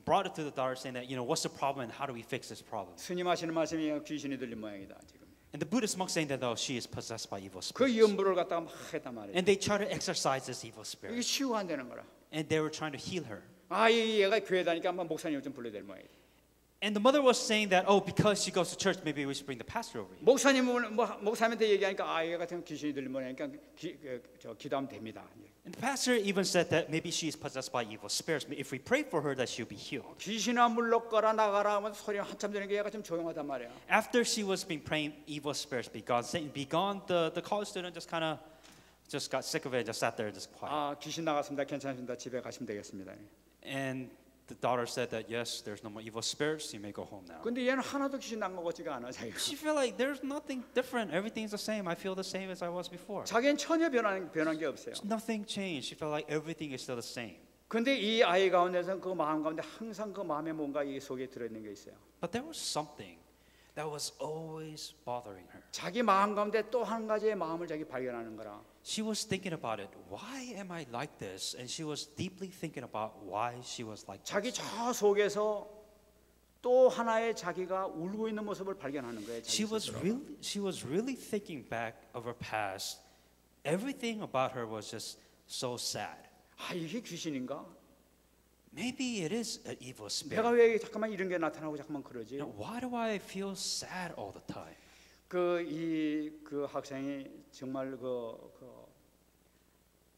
brought it to the daughter, saying that, what's the problem and how do we fix this problem? 스님 하시는 말씀이 귀신이 들린 모양이다 지금. And the Buddhist monk saying that, no, she is possessed by evil 그 spirits. 염불을 갖다가 막 했단 말이야. And they tried to exorcise this evil 이게 spirit. 치유가 안 되는 거라. And they were trying to heal her. 아, 얘가 교회 다니까 한번 목사님을 좀 불러야 될 모양이다. And the mother was saying that, because she goes to church, maybe we should bring the pastor over here. 목사님한테 얘기하니까 얘 같은 귀신이 들린 모양이니까 기도하면 됩니다. And the pastor even said that maybe she is possessed by evil spirits. If we pray for her, that she'll be healed. 귀신아 물러거라 나가라 하면 소리 한참 들으니까 얘가 좀 조용하단 말이야. After she was been praying, evil spirits be gone, Satan be gone, the college student just got sick of it and just sat there just quiet. 아, 귀신 나갔습니다. 괜찮습니다. 집에 가시면 되겠습니다. And the daughter said that yes, there's no more evil spirits. You may go home now. 근데 얘는 하나도 귀신 난 것 같지가 않아 자기가. She felt like there's nothing different. Everything's the same. I feel the same as I was before. 자기는 전혀 변한 게 없어요. Nothing changed. She felt like everything is still the same. 근데 이 아이 가운데서는 그 마음 가운데 항상 그 마음에 뭔가 이 속에 들어있는 게 있어요. But there was something that was always bothering her. 자기 마음 가운데 또 한 가지의 마음을 자기 발견하는 거라. She was thinking about it. Why am I like this? And she was deeply thinking about why she was like 자기 this. 저 속에서 또 하나의 자기가 울고 있는 모습을 발견하는 거예요. 자기 스스로. She was really thinking back of her past. Everything about her was just so sad. 아 이게 귀신인가? Maybe it is an evil spirit. 내가 왜 잠깐만 이런 게 나타나고 잠깐만 그러지? Now, why do I feel sad all the time? 그 학생이 정말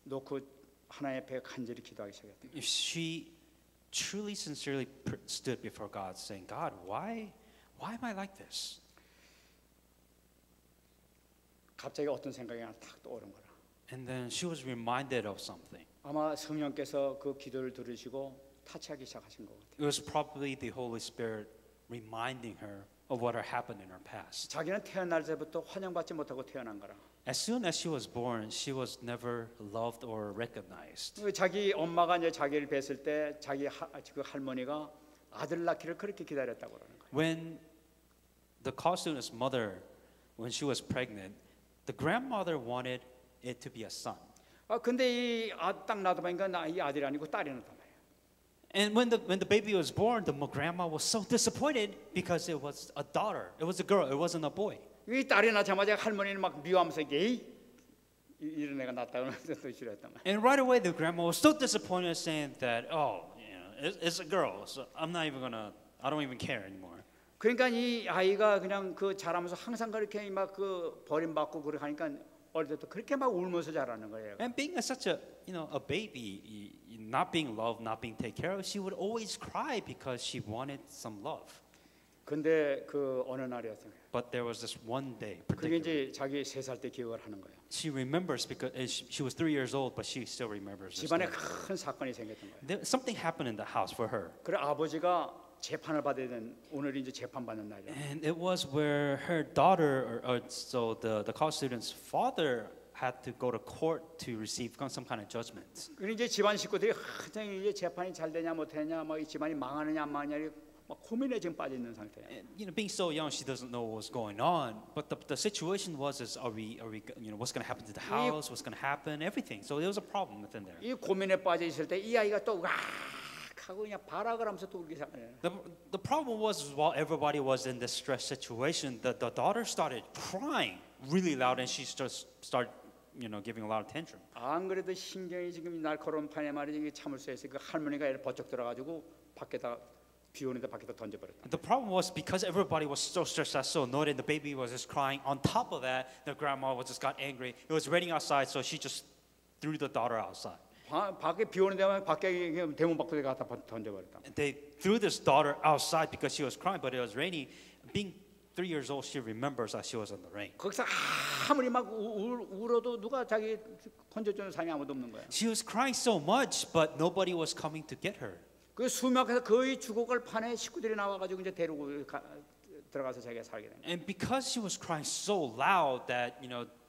놓고 하나의 배 간절히 기도하기 시작했다. If she truly, sincerely stood before God, saying, "God, why am I like this?" 갑자기 어떤 생각이 하나 탁 떠오른 거라. And then she was reminded of something. 아마 성령께서 그 기도를 들으시고 타치하기 시작하신 것 같아요. It was probably the Holy Spirit reminding her of what had happened in her past. 자기는 태어날 때부터 환영받지 못하고 태어난 거라. As soon as she was born, she was never loved or recognized. 자기 엄마가 이제 자기를 뵀을 때 그 할머니가 아들 낳기를 그렇게 기다렸다고 그러는 거예요. When the college student's mother, when she was pregnant, the grandmother wanted it to be a son. 근데 딱 나도 보니까 이 아들이 아니고 딸이 나왔단 말이에요. And when the baby was born, the grandma was so disappointed because it was a daughter. It was a girl. It wasn't a boy. 이 딸이 낳자마자 할머니는 막 미워하면서 이런 애가 낳았다고 또 싫어했단 말이에요. And right away, the grandma was so disappointed, saying that, oh, it's a girl, so I don't even care anymore. 그러니까 이 아이가 그냥 자라면서 항상 그렇게 막 버림받고 그렇게 하니까 어릴 때부터 그렇게 막 울면서 자라는 거예요. And being such a baby, not being loved, not being taken care of, she would always cry because she wanted some love. 근데 어느 날이었어요. But there was this one day, 그게 particularly. 이제 자기 3살 때 기억을 하는 거예요. She remembers because she was 3 years old, but she still remembers. This 집안에 day. 큰 사건이 생겼던 거예요. Something happened in the house for her, 그래 아버지가 재판을 받아야 되는 오늘이 이제 재판 받는 날이야. and it was where her daughter, so the college student's father, had to go to court to receive some kind of judgment. 그래 이제 집안 식구들이 하여튼 이제 재판이 잘 되냐 못 되냐 막 이 집안이 망하느냐 안 망하느냐 막 고민에 지금 빠져 있는 상태예요. And, being so young, she doesn't know what's going on. But the situation was, are we, what's going to happen to the house? What's going to happen? Everything. So there was a problem within there. 이 고민에 빠져 있을 때 이 아이가 또 하고 그냥 발악을 하면서 또 울기 시작해요. The problem was while everybody was in this stress situation, the daughter started crying really loud, and she just started, giving a lot of tantrum. 안 그래도 신경이 지금 날카로운 판에 말이지 참을 수 있어. 그 할머니가 애를 버쩍 들어가지고 밖에다 비 오는데 밖에다 던져버렸다. The problem was because everybody was so stressed out, so annoyed, and the baby was just crying. On top of that, the grandma just got angry. It was raining outside, so she just threw the daughter outside. 밖에 비 오는 데만 밖에 대문 밖에 갖다 던져버렸다. They threw this daughter outside because she was crying, but it was raining. Being 3 years old, she remembers that she was in the rain. 거기서 아무리 막 울어도 누가 자기 건져주는 사람이 아무도 없는 거야. She was crying so much, but nobody was coming to get her. 그 수막에서 거의 죽어갈 판에 식구들이 나와가지고 이제 데리고 들어가서 자기가 살게 된 거야. And because she was crying so loud that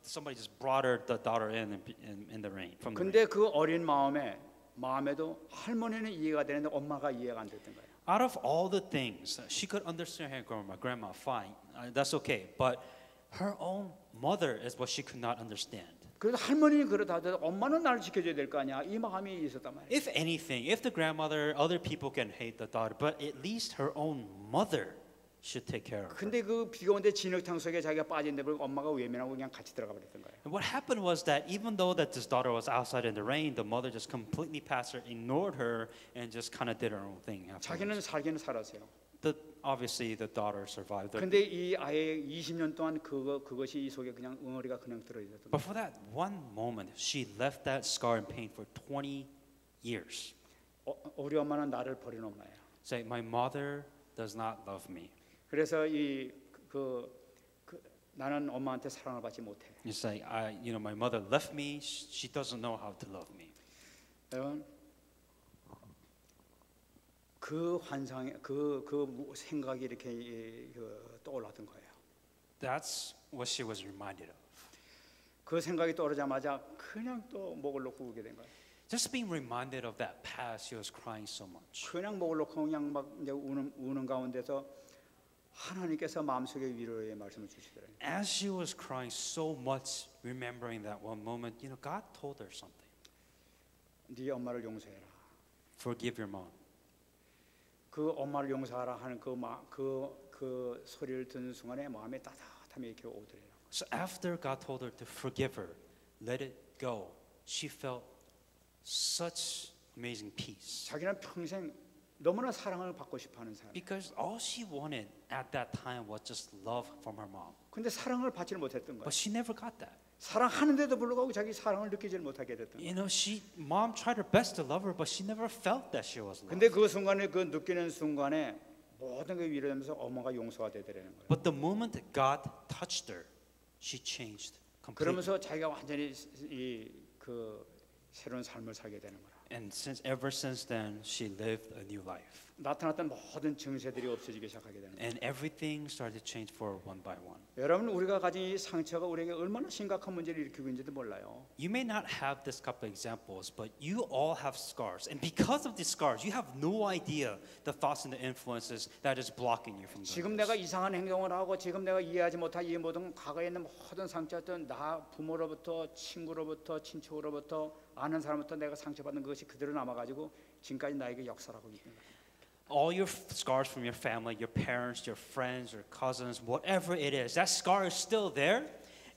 somebody just brought the daughter in the rain from the rain. 근데 그 어린 마음에도 할머니는 이해가 되는데 엄마가 이해가 안 됐던 거예요. Out of all the things, she could understand her grandma, fine, that's okay. But her own mother is what she could not understand. 그래서 할머니는 그러다 하더라도 엄마는 나를 지켜줘야 될 거 아니야. 이 마음이 있었단 말이야. If anything, if the grandmother, other people can hate the daughter, but at least her own mother should take care of her. 근데 그 비가 오는데 진흙탕 속에 자기가 빠진데 불구하고 엄마가 외면하고 그냥 같이 들어가 버렸던 거예요. And what happened was that even though that this daughter was outside in the rain, the mother just completely passed her, ignored her, and just kind of did her own thing. 자기는 살기는 살았어요. Obviously, the daughter survived. 근데 이 아이의 20년 동안 그것이 이 속에 그냥 응어리가 그냥 들어있었던 But for that one moment, she left that scar and pain for 20 years. 우리 엄마는 나를 버린 엄마예요. Say, my mother does not love me. 그래서 나는 엄마한테 사랑을 받지 못해. You say, my mother left me. She doesn't know how to love me. 여러분, 그 환상에 그 생각이 이렇게 떠올랐던 거예요. That's what she was reminded of. 그 생각이 떠오르자마자 그냥 또 목을 놓고 울게 된 거예요. Just being reminded of that past, she was crying so much. 그냥 목을 놓고 그냥 막 이제 우는 가운데서 하나님께서 마음속에 위로의 말씀을 주시더래요. As she was crying so much, remembering that one moment, God told her something. 네 엄마를 용서해라. Forgive your mom. 그 엄마를 용서하라 하는 그 소리를 듣는 순간에 마음에 따뜻함이 이렇게 오더래요. So after God told her to forgive her, let it go, she felt such amazing peace. 자기는 평생 너무나 사랑을 받고 싶어하는 사람. Because all she wanted at that time was just love from her mom. 근데 사랑을 받지를 못했던 거예요. But she never got that. 사랑하는데도 불구하고 자기 사랑을 느끼질 못하게 됐던 거예요. Mom tried her best to love her, but she never felt that she was loved. 근데 그 순간에 그 느끼는 순간에 모든 게 위로되면서 엄마가 용서가 되더라는 거예요. But the moment that God touched her, she changed completely. 그러면서 자기가 완전히 그 새로운 삶을 살게 되는 거라. And ever since then, she lived a new life. 나타났던 모든 증세들이 없어지기 시작하게 되는 거예요. And everything started to change for her one by one. 여러분 우리가 가진 이 상처가 우리에게 얼마나 심각한 문제를 일으키고 있는지도 몰라요. You may not have this couple of examples, but you all have scars. And because of these scars, you have no idea the thoughts and the influences that is blocking you from doing 지금 this. 내가 이상한 행동을 하고 지금 내가 이해하지 못한 이 모든 과거에 있는 모든 상처들 나 부모로부터 친구로부터 친척으로부터 아는 사람부터 내가 상처받은 것이 그대로 남아가지고 지금까지 나에게 역사하고 있는 거예요. All your scars from your family, your parents, your friends, your cousins, whatever it is, that scar is still there,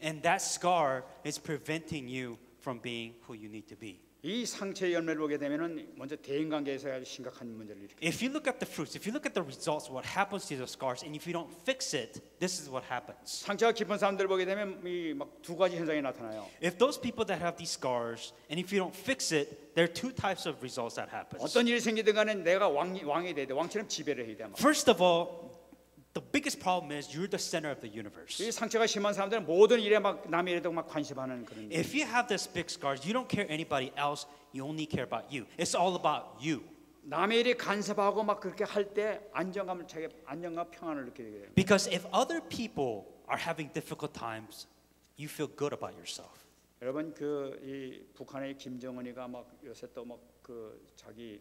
and that scar is preventing you from being who you need to be. 이 상처의 열매를 보게 되면은 먼저 대인관계에서 아주 심각한 문제를 일으킵니다. If you look at the fruits, if you look at the results, what happens to those scars, and if you don't fix it, this is what happens. 상처가 깊은 사람들 보게 되면 이 막 두 가지 현상이 나타나요. If those people that have these scars, and if you don't fix it, there are two types of results that happen. 어떤 일이 생기든 간에 내가 왕이 돼야 돼. 왕처럼 지배를 해야 돼. 막. First of all, the biggest problem is you're the center of the universe. 이 상처가 심한 사람들은 모든 일에 막 남의 일에도 막 관심하는 그런. If you have this big scars, you don't care anybody else. You only care about you. It's all about you. 남의 일에 간섭하고 막 그렇게 할 때 안정감 평안을 느끼게 돼요. Because if other people are having difficult times, you feel good about yourself. 여러분 이 북한의 김정은이가 막 요새 또 막 그 자기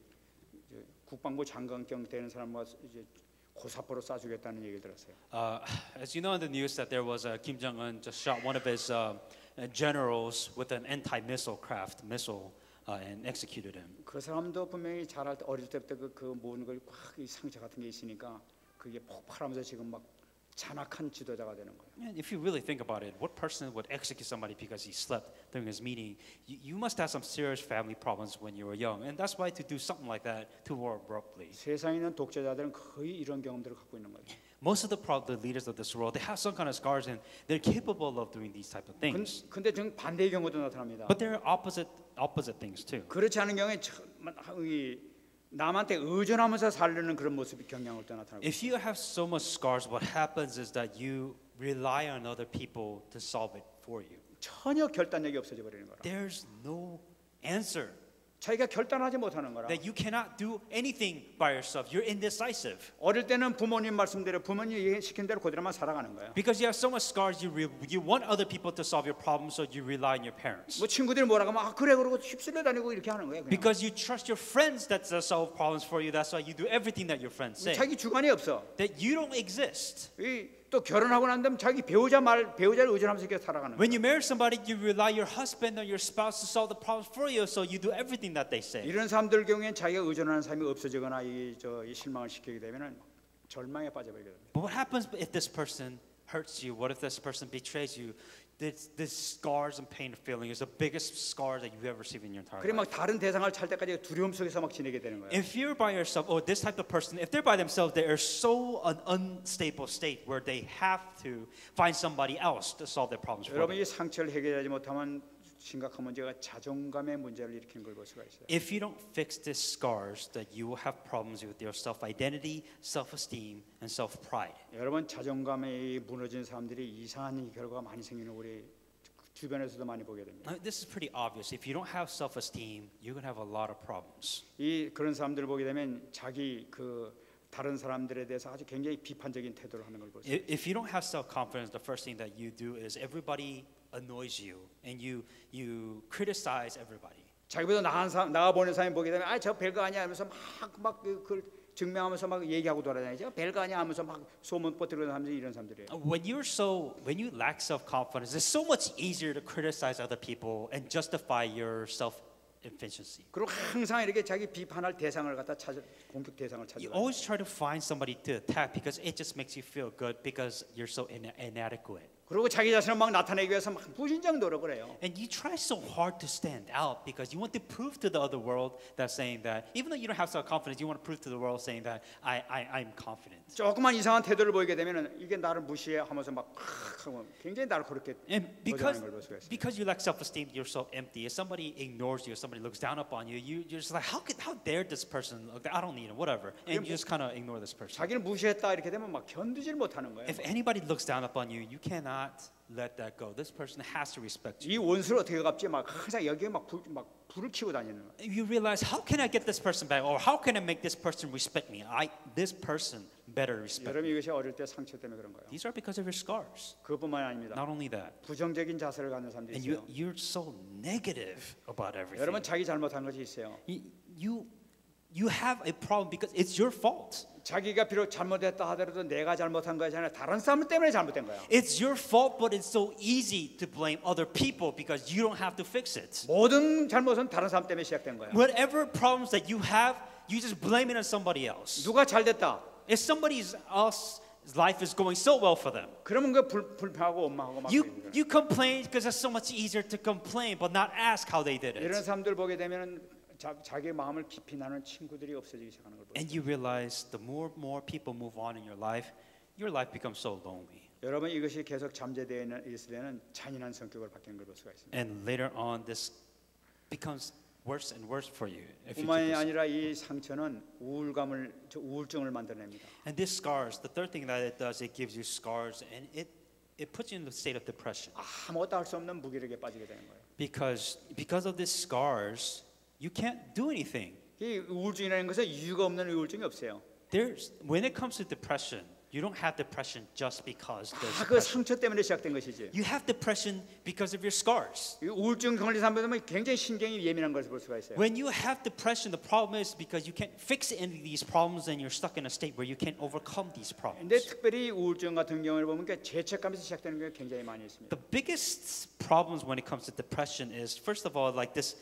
국방부 장관경 되는 사람과 이제 고사포로 쏴주겠다는 얘기를 들었어요. As you know in the news that there was Kim Jong-un just shot one of his generals with an anti-missile craft missile and executed him. 그 사람도 분명히 자랄 때 어릴 때부터 그 모든 걸 꽉 이 상처 같은 게 있으니까 그게 폭발하면서 지금 막 잔악한 지도자가 되는 거예요. And if you really think about it, what person would execute somebody because he slept during his meeting? You must have some serious family problems when you were young, and that's why to do something like that too abruptly. 세상에 있는 독재자들은 거의 이런 경험들을 갖고 있는 거예요. Most of the leaders of this world, they have some kind of scars and they're capable of doing these type of things. 근데 좀 반대의 경우도 나타납니다. But there are opposite things too. 그렇지 않은 경우에 남한테 의존하면서 살려는 그런 모습이 경향을 또 나타나고. If you have so much scars, what happens is that you rely on other people to solve it for you. 전혀 결단력이 없어져 버리는 거라. There's no answer. 자기가 결단하지 못하는 거라. That you cannot do anything by yourself. You're indecisive. 어릴 때는 부모님 말씀대로 부모님 시킨 대로 그대로만 살아가는 거야. Because you have so much scars, you want other people to solve your problems, so you rely on your parents. 뭐 친구들이 뭐라고 하면 그래 그러고 휩쓸려 다니고 이렇게 하는 거야. 그냥. Because you trust your friends that solve problems for you. That's why you do everything that your friends say. 자기 주관이 없어. That you don't exist. 또 결혼하고 난 다음 자기 배우자를 의존하면서 이렇게 살아가는 거야. When you marry somebody, you rely your husband or your spouse to solve the problems for you, so you do everything that they say. 이런 사람들 경우엔 자기가 의존하는 삶이 없어지거나 이 실망을 시키게 되면은 절망에 빠져버리게 됩니다. But what happens if this person hurts you? What if this person betrays you? This scars and pain feeling is the biggest scar that you ever received in your entire 그래 막 life. 다른 대상을 찰 때까지 두려움 속에서 막 지내게 되는 거야. If you're by yourself, or this type of person, if they're by themselves, they are so an unstable state where they have to find somebody else to solve their problems for 여러분 them. 이 상처를 해결하지 못하면 심각한 문제가 자존감의 문제를 일으키는 걸 볼 수가 있어요. If you don't fix these scars, that you will have problems with your self-identity, self-esteem, and self-pride. 여러분 자존감이 무너진 사람들이 이상한 결과가 많이 생기는 우리 주변에서도 많이 보게 됩니다. This is pretty obvious. If you don't have self-esteem, you're going to have a lot of problems. 이 그런 사람들을 보게 되면 자기 그 다른 사람들에 대해서 아주 굉장히 비판적인 태도를 하는 걸 볼 수 있어요. If you don't have self-confidence, the first thing that you do is everybody annoys you and you criticize everybody. 자기보다 나아 보는 사람이 보게 되면 아 저 별거 아니야 하면서 막 그걸 증명하면서 막 얘기하고 돌아다니죠. 별거 아니야 하면서 막 소문 퍼뜨리는 사람들이 이런 사람들이에요. When you lack self-confidence, it's so much easier to criticize other people and justify your self-efficiency. 그리고 항상 이렇게 자기 비판할 대상을 갖다 공격 대상을 You 찾아요. always try to find somebody to attack because it just makes you feel good because you're so inadequate. 그리고 자기 자신을 막 나타내기 위해서 막 무진장 노력을 해요. And you try so hard to stand out because you want to prove to the other world that saying that even though you don't have self-confidence, you want to prove to the world saying that I'm confident. 조금만 이상한 태도를 보이게 되면은 이게 나를 무시해 하면서 막 하고 굉장히 나를 그렇게 And 보장하는 걸 볼 수가 있어요. because you lack self-esteem, you're so empty. If somebody ignores you, if somebody looks down upon you, you're just like, how dare this person? I don't need him, whatever. And you just kind of ignore this person. 자기를 무시했다 이렇게 되면 막 견디질 못하는 거예요. If anybody looks down upon you, you cannot let that go. This person has to respect you. 이 원수를 어떻게 갚지? 막 항상 여기에 막 불을 켜고 다니는 거예요. You realize, how can I get this person back? Or how can I make this person respect me? This person better respect 여러분 me. 이것이 어릴 때 상처 때문에 그런 거예요. These are because of your scars. 그것뿐만이 아닙니다. Not only that, 부정적인 자세를 갖는 사람들이 and 있어요. you're so negative about everything. 여러분 자기 잘못한 것이 있어요. You have a problem because it's your fault. 자기가 비록 잘못했다 하더라도 내가 잘못한 것이 아니라 다른 사람 때문에 잘못된 거야. It's your fault, but it's so easy to blame other people because you don't have to fix it. 모든 잘못은 다른 사람 때문에 시작된 거야. Whatever problems that you have, you just blame it on somebody else. 누가 잘 됐다. If somebody else's life is going so well for them, 그러면 그 불평하고 원망하고 막 you complain because it's so much easier to complain but not ask how they did 이런 it. 사람들 보게 되면은 자기 마음을 깊이 나누는 친구들이 없어지기 시작하는 걸 보여요. And you realize the more people move on in your life becomes so lonely. 여러분 이것이 계속 잠재되어 있을 때는 잔인한 성격을 바뀌는 걸 볼 수가 있습니다. And later on, this becomes worse and worse for you. If you 뿐만이 keep this. 아니라 이 상처는 우울증을 만들어냅니다. And these scars, the third thing that it does, it gives you scars, and it puts you in the state of depression. 아무것도 할 수 없는 무기력에 빠지게 되는 거예요. Because of these scars, you can't do anything. 이 우울증이라는 것은 이유가 없는 우울증이 없어요. When it comes to depression, you don't have depression just because there's 그 depression. 상처 때문에 시작된 것이지. You have depression because of your scars. 이 우울증 걸린 사람들은 굉장히 신경이 예민한 것을 볼 수가 있어요. When you have depression, the problem is because you can't fix any of these problems and you're stuck in a state where you can't overcome these 근데 problems. 특별히 우울증 같은 경우를 보면 죄책감에서 시작되는 게 굉장히 많이 있습니다. The biggest problems when it comes to depression is, first of all, like this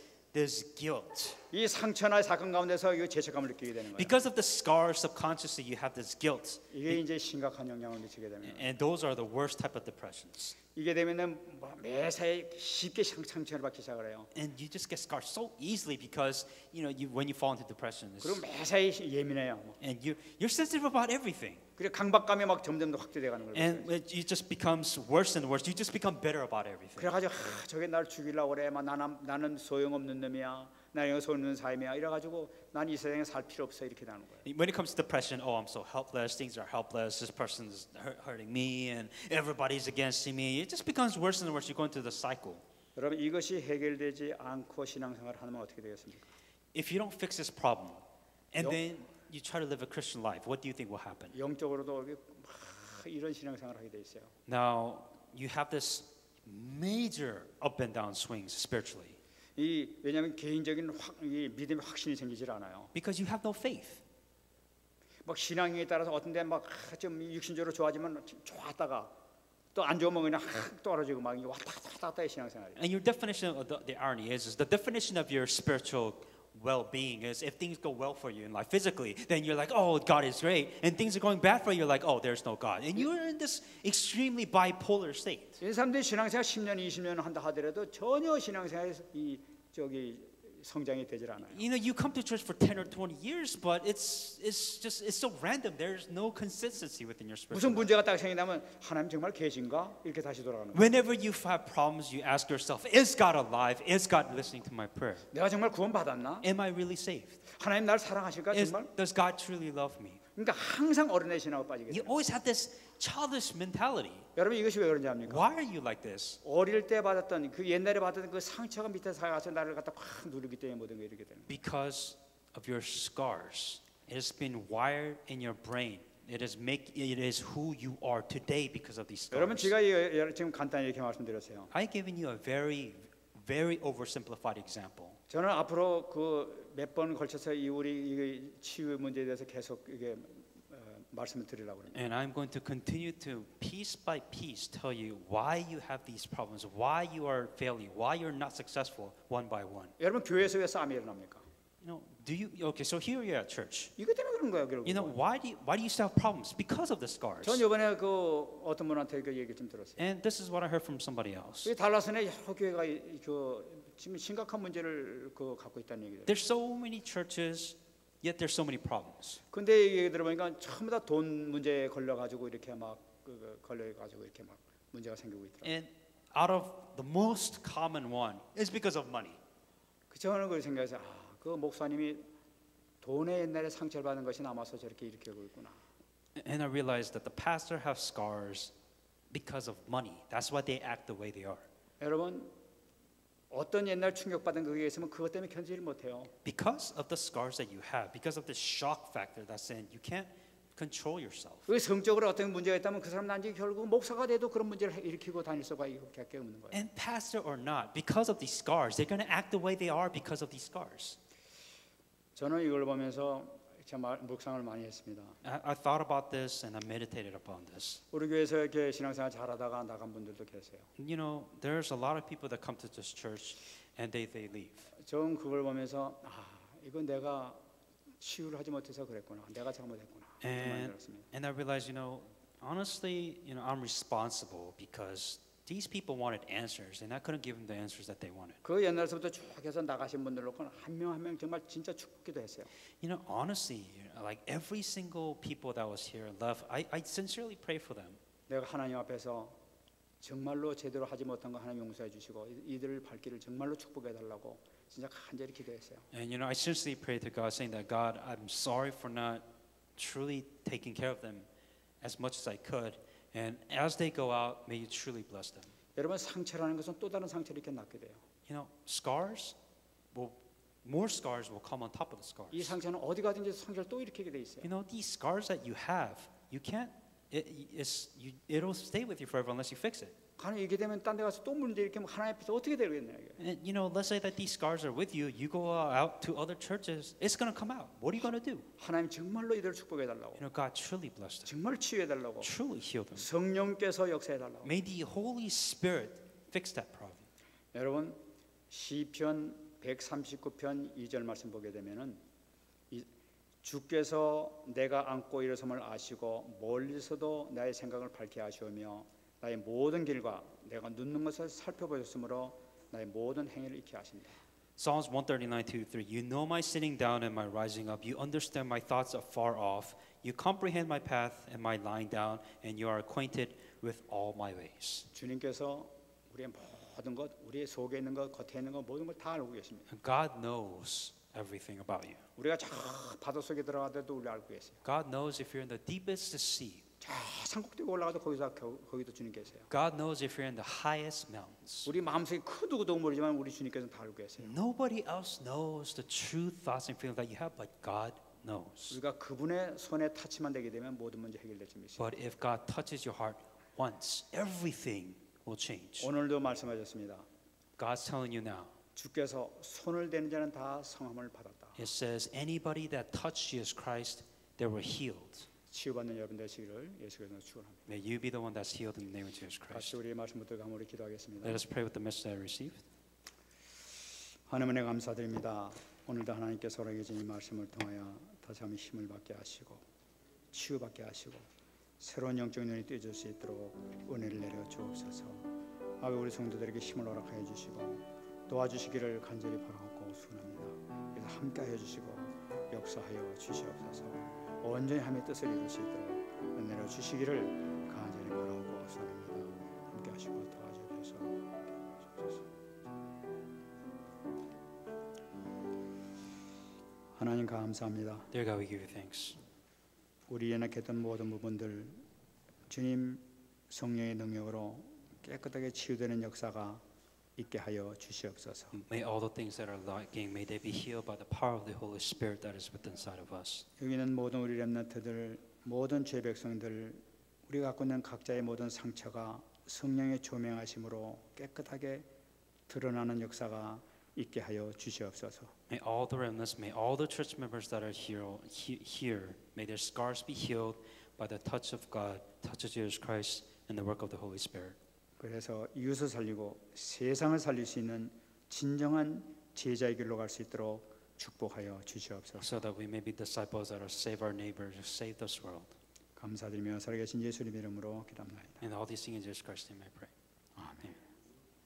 guilt. 이 상처나 사건 가운데서 이 죄책감을 느끼게 되는 거예요. Because of the scars, subconsciously you have this guilt. 이게 이제 심각한 영향을 미치게 됩니다. And those are the worst type of depressions. 이게 되면은 매사에 쉽게 상처를 받기 시작을 해요. And you just get scarred so easily because when you fall into depression, 그리고 매사에 예민해요. and you're sensitive about everything. 그리고 강박감이 막 점점 더 확대돼가는 거예요. And it just becomes worse and worse. You just become bitter about everything. 그래가지고 저게 날 죽이려고 그래. 막 나는 소용없는 놈이야. 나는 소용없는 삶이야. 이래가지고 난 이 세상에 살 필요 없어 이렇게 되는 거예요. When it comes to depression, oh, I'm so helpless. Things are helpless. This person's hurting me, and everybody's against me. It just becomes worse and worse. You go into the cycle. 여러분 이것이 해결되지 않고 신앙생활을 하면 어떻게 되겠습니까? If you don't fix this problem, and 영- then you try to live a Christian life, what do you think will happen? 영적으로도 이런 신앙생활을 하게 돼 있어요. Now you have this major up and down swings spiritually 왜냐하면 개인적인 이 믿음의 확신이 생기질 않아요. because you have no faith. 막 신앙에 따라서 어떤데 막 좀 육신적으로 좋아지면 좋았다가 또 안 좋으면 그냥 확 떨어지고 막 왔다 갔다 해 신앙생활이. And your definition of the irony is the definition of your spiritual well-being is if things go well for you in life physically, then you're like, oh, God is great, and things are going bad for you, you're like, oh, there's no God, and you're in this extremely bipolar state. 이 사람들이 신앙생활 10년, 20년 한다 하더라도 전혀 신앙생활에 성장이 되질 않아요. You come to church for 10 or 20 years, but it's so random. There's no consistency within your spiritual 무슨 life. 문제가 딱 생기면 하나님 정말 계신가? 이렇게 다시 돌아가는 거예요. Whenever you have problems, you ask yourself, is God alive? Is God listening to my prayer? 내가 정말 구원받았나? Am I really saved? 하나님 날 사랑하실까 정말? Does God truly love me? 그러니까 항상 어린애 신앙으로 빠지게 You 돼요. always have this childish mentality. 여러분 이것이 왜 그런지 압니까? Why are you like this? 어릴 때 받았던 그 옛날에 받았던 그 상처가 밑에 살아서 나를 갖다 확 누르기 때문에 모든 게 이렇게 되는 거예요. Because of your scars. It has been wired in your brain. It is who you are today because of these 여러분 scars. 제가 지금 간단히 이렇게 말씀드렸어요. I've given you a very oversimplified example. 저는 앞으로 그 몇 번 걸쳐서 이 우리 치유 문제에 대해서 계속 이게 말씀을 드리려고 합니다. And I'm going to continue to piece by piece tell you why you have these problems, why you are failing, why you're not successful one by one. 여러분 교회에서 왜 싸움이 일어납니까? Okay, so here you're at church. 이것 때문에 그런 거예요, 결국. You know, why do you still have problems? Because of the scars. 전 이번에 그 어떤 분한테 그 얘기 좀 들었어요. And this is what I heard from somebody else. 이 달라스에 여러 교회가 그 지금 심각한 문제를 그 갖고 있다는 얘기예요. There's so many churches, yet there's so many problems. 근데 얘기 들어보니까 전부 다 돈 문제에 걸려가지고 이렇게 막 걸려가지고 이렇게 막 문제가 생기고 있더라고요. And out of the most common one is because of money. 그 저는 그 생각해서 그 목사님이 돈에 옛날에 상처를 받은 것이 남아서 저렇게 이렇게 하고 있구나. And I realized that the pastor have scars because of money. That's why they act the way they are. 여러분 어떤 옛날 충격받은 그게 있으면 그것 때문에 견디지 못해요. Because of the scars that you have, because of the shock factor that's in, you can't control yourself. 그 성적으로 어떤 문제가 있다면 그 사람 난지 결국 목사가 돼도 그런 문제를 일으키고 다닐 수가 있게 없는 거예요. And pastor or not, because of these scars, they're going to act the way they are because of these scars. 저는 이걸 보면서 참 묵상을 많이 했습니다. I thought about this and I meditated upon this. 우리 교회에서 이렇게 신앙생활 잘하다가 나간 분들도 계세요. You know, there's a lot of people that come to this church and they leave. 저는 그걸 보면서 이건 내가 치유를 하지 못해서 그랬구나. 내가 잘못했구나. And I realized, honestly, I'm responsible because these people wanted answers and I couldn't give them the answers that they wanted. 그 옛날서부터 쭉 해서 나가신 분들 놓고는 한 명 한 명 정말 진짜 축복기도 했어요. Honestly, like every single people that was here left, I sincerely pray for them. 내가 하나님 앞에서 정말로 제대로 하지 못한 거 하나님 용서해 주시고 이들을 발길을 정말로 축복해 달라고 진짜 간절히 기도했어요. And I sincerely prayed to God, saying that God, I'm sorry for not truly taking care of them as much as I could. And as they go out, may you truly bless them. 여러분 상처라는 것은 또 다른 상처를 이렇게 낳게 돼요. Scars, more scars will come on top of the scars. 이 상처는 어디 가든지 상처를 또 일으키게 돼 있어요. These scars that you have, you can't. It'll stay with you forever unless you fix it. 가는 이게 되면 딴 데 가서 또 문제 일으키면 하나님 앞에서 어떻게 되겠냐 이게. And let's say that these scars are with you. You go out to other churches, it's going to come out. What are you going to do? 하나님 정말로 이들을 축복해 달라고. God truly bless them. 정말 치유해 달라고. Truly heal them. 성령께서 역사해 달라고. May the Holy Spirit fix that problem. 여러분 시편 139편 2절 말씀 보게 되면은 주께서 내가 앉고 일어섬을 아시고 멀리서도 나의 생각을 밝게 하시오며 나의 모든 길과 내가 눕는 것을 살펴보셨으므로 나의 모든 행위를 익히 하신다. Psalms 139:2-3. You know my sitting down and my rising up. You understand my thoughts afar off. You comprehend my path and my lying down, and you are acquainted with all my ways. 주님께서 우리의 모든 것, 우리의 속에 있는 것, 겉에 있는 것 모든 걸 다 알고 계십니다. God knows everything about you. 우리가 저 바다 속에 들어가도 우리 알고 계세요. God knows if you're in the deepest sea. 저 산꼭대기 올라가도 거기도 주님 계세요. God knows if you're in the highest mountains. 우리 마음속에 큰 누구도 모르지만 우리 주님께서는 다 알고 계세요. Nobody else knows the true thoughts and feelings that you have, but God knows. 우리가 그분의 손에 타치만 되게 되면 모든 문제 해결될 줄 믿습니다. But if God touches your heart once, everything will change. 오늘도 말씀하셨습니다. God's telling you now. 주께서 손을 대는 자는 다 성함을 받았다. It says anybody that touched Jesus Christ, they were healed. 치유받는 여러분 되시기를 예수 그리스도로 축원합니다. May you be the one that's healed in the name of Jesus Christ. 같이 우리의 말씀 붙들고 한번 우리 기도하겠습니다. Let us pray with the message that I received. 하나님 은혜 감사드립니다. 오늘도 하나님께서 우리에게 주신 이 말씀을 통하여 다시 한번 힘을 받게 하시고 치유받게 하시고 새로운 영적인 눈이 뜨질 수 있도록 은혜를 내려 주옵소서. 아버지 우리 성도들에게 힘을 허락하여 주시고 도와주시기를 간절히 바라고 소원합니다. 그래서 함께하여 주시고 역사하여 주시옵소서. 온전히 함의 뜻을 이룰 수 있도록 은혜로 주시기를 간절히 바라고 소원합니다. 함께하시고 도와주셔서 하나님 감사합니다. Dear God, we give you thanks. 우리 연약했던 모든 부분들 주님 성령의 능력으로 깨끗하게 치유되는 역사가 있게 하여 주시옵소서. May all the things that are lacking, may they be healed by the power of the Holy Spirit that is within inside of us. 여기 있는 모든 우리 렘넌트들, 모든 죄 백성들, 우리가 갖고 있는 각자의 모든 상처가 성령의 조명하심으로 깨끗하게 드러나는 역사가 있게 하여 주시옵소서. May all the remnants, may all the church members that are here, may their scars be healed by the touch of God, touch of Jesus Christ, and the work of the Holy Spirit. 그래서 이웃을 살리고 세상을 살릴 수 있는 진정한 제자의 길로 갈 수 있도록 축복하여 주시옵소서. So that we may be disciples that are save our neighbors, save this world. 감사드리며 살아계신 예수님의 이름으로 기도합니다. And all these things in Jesus Christ's name I pray.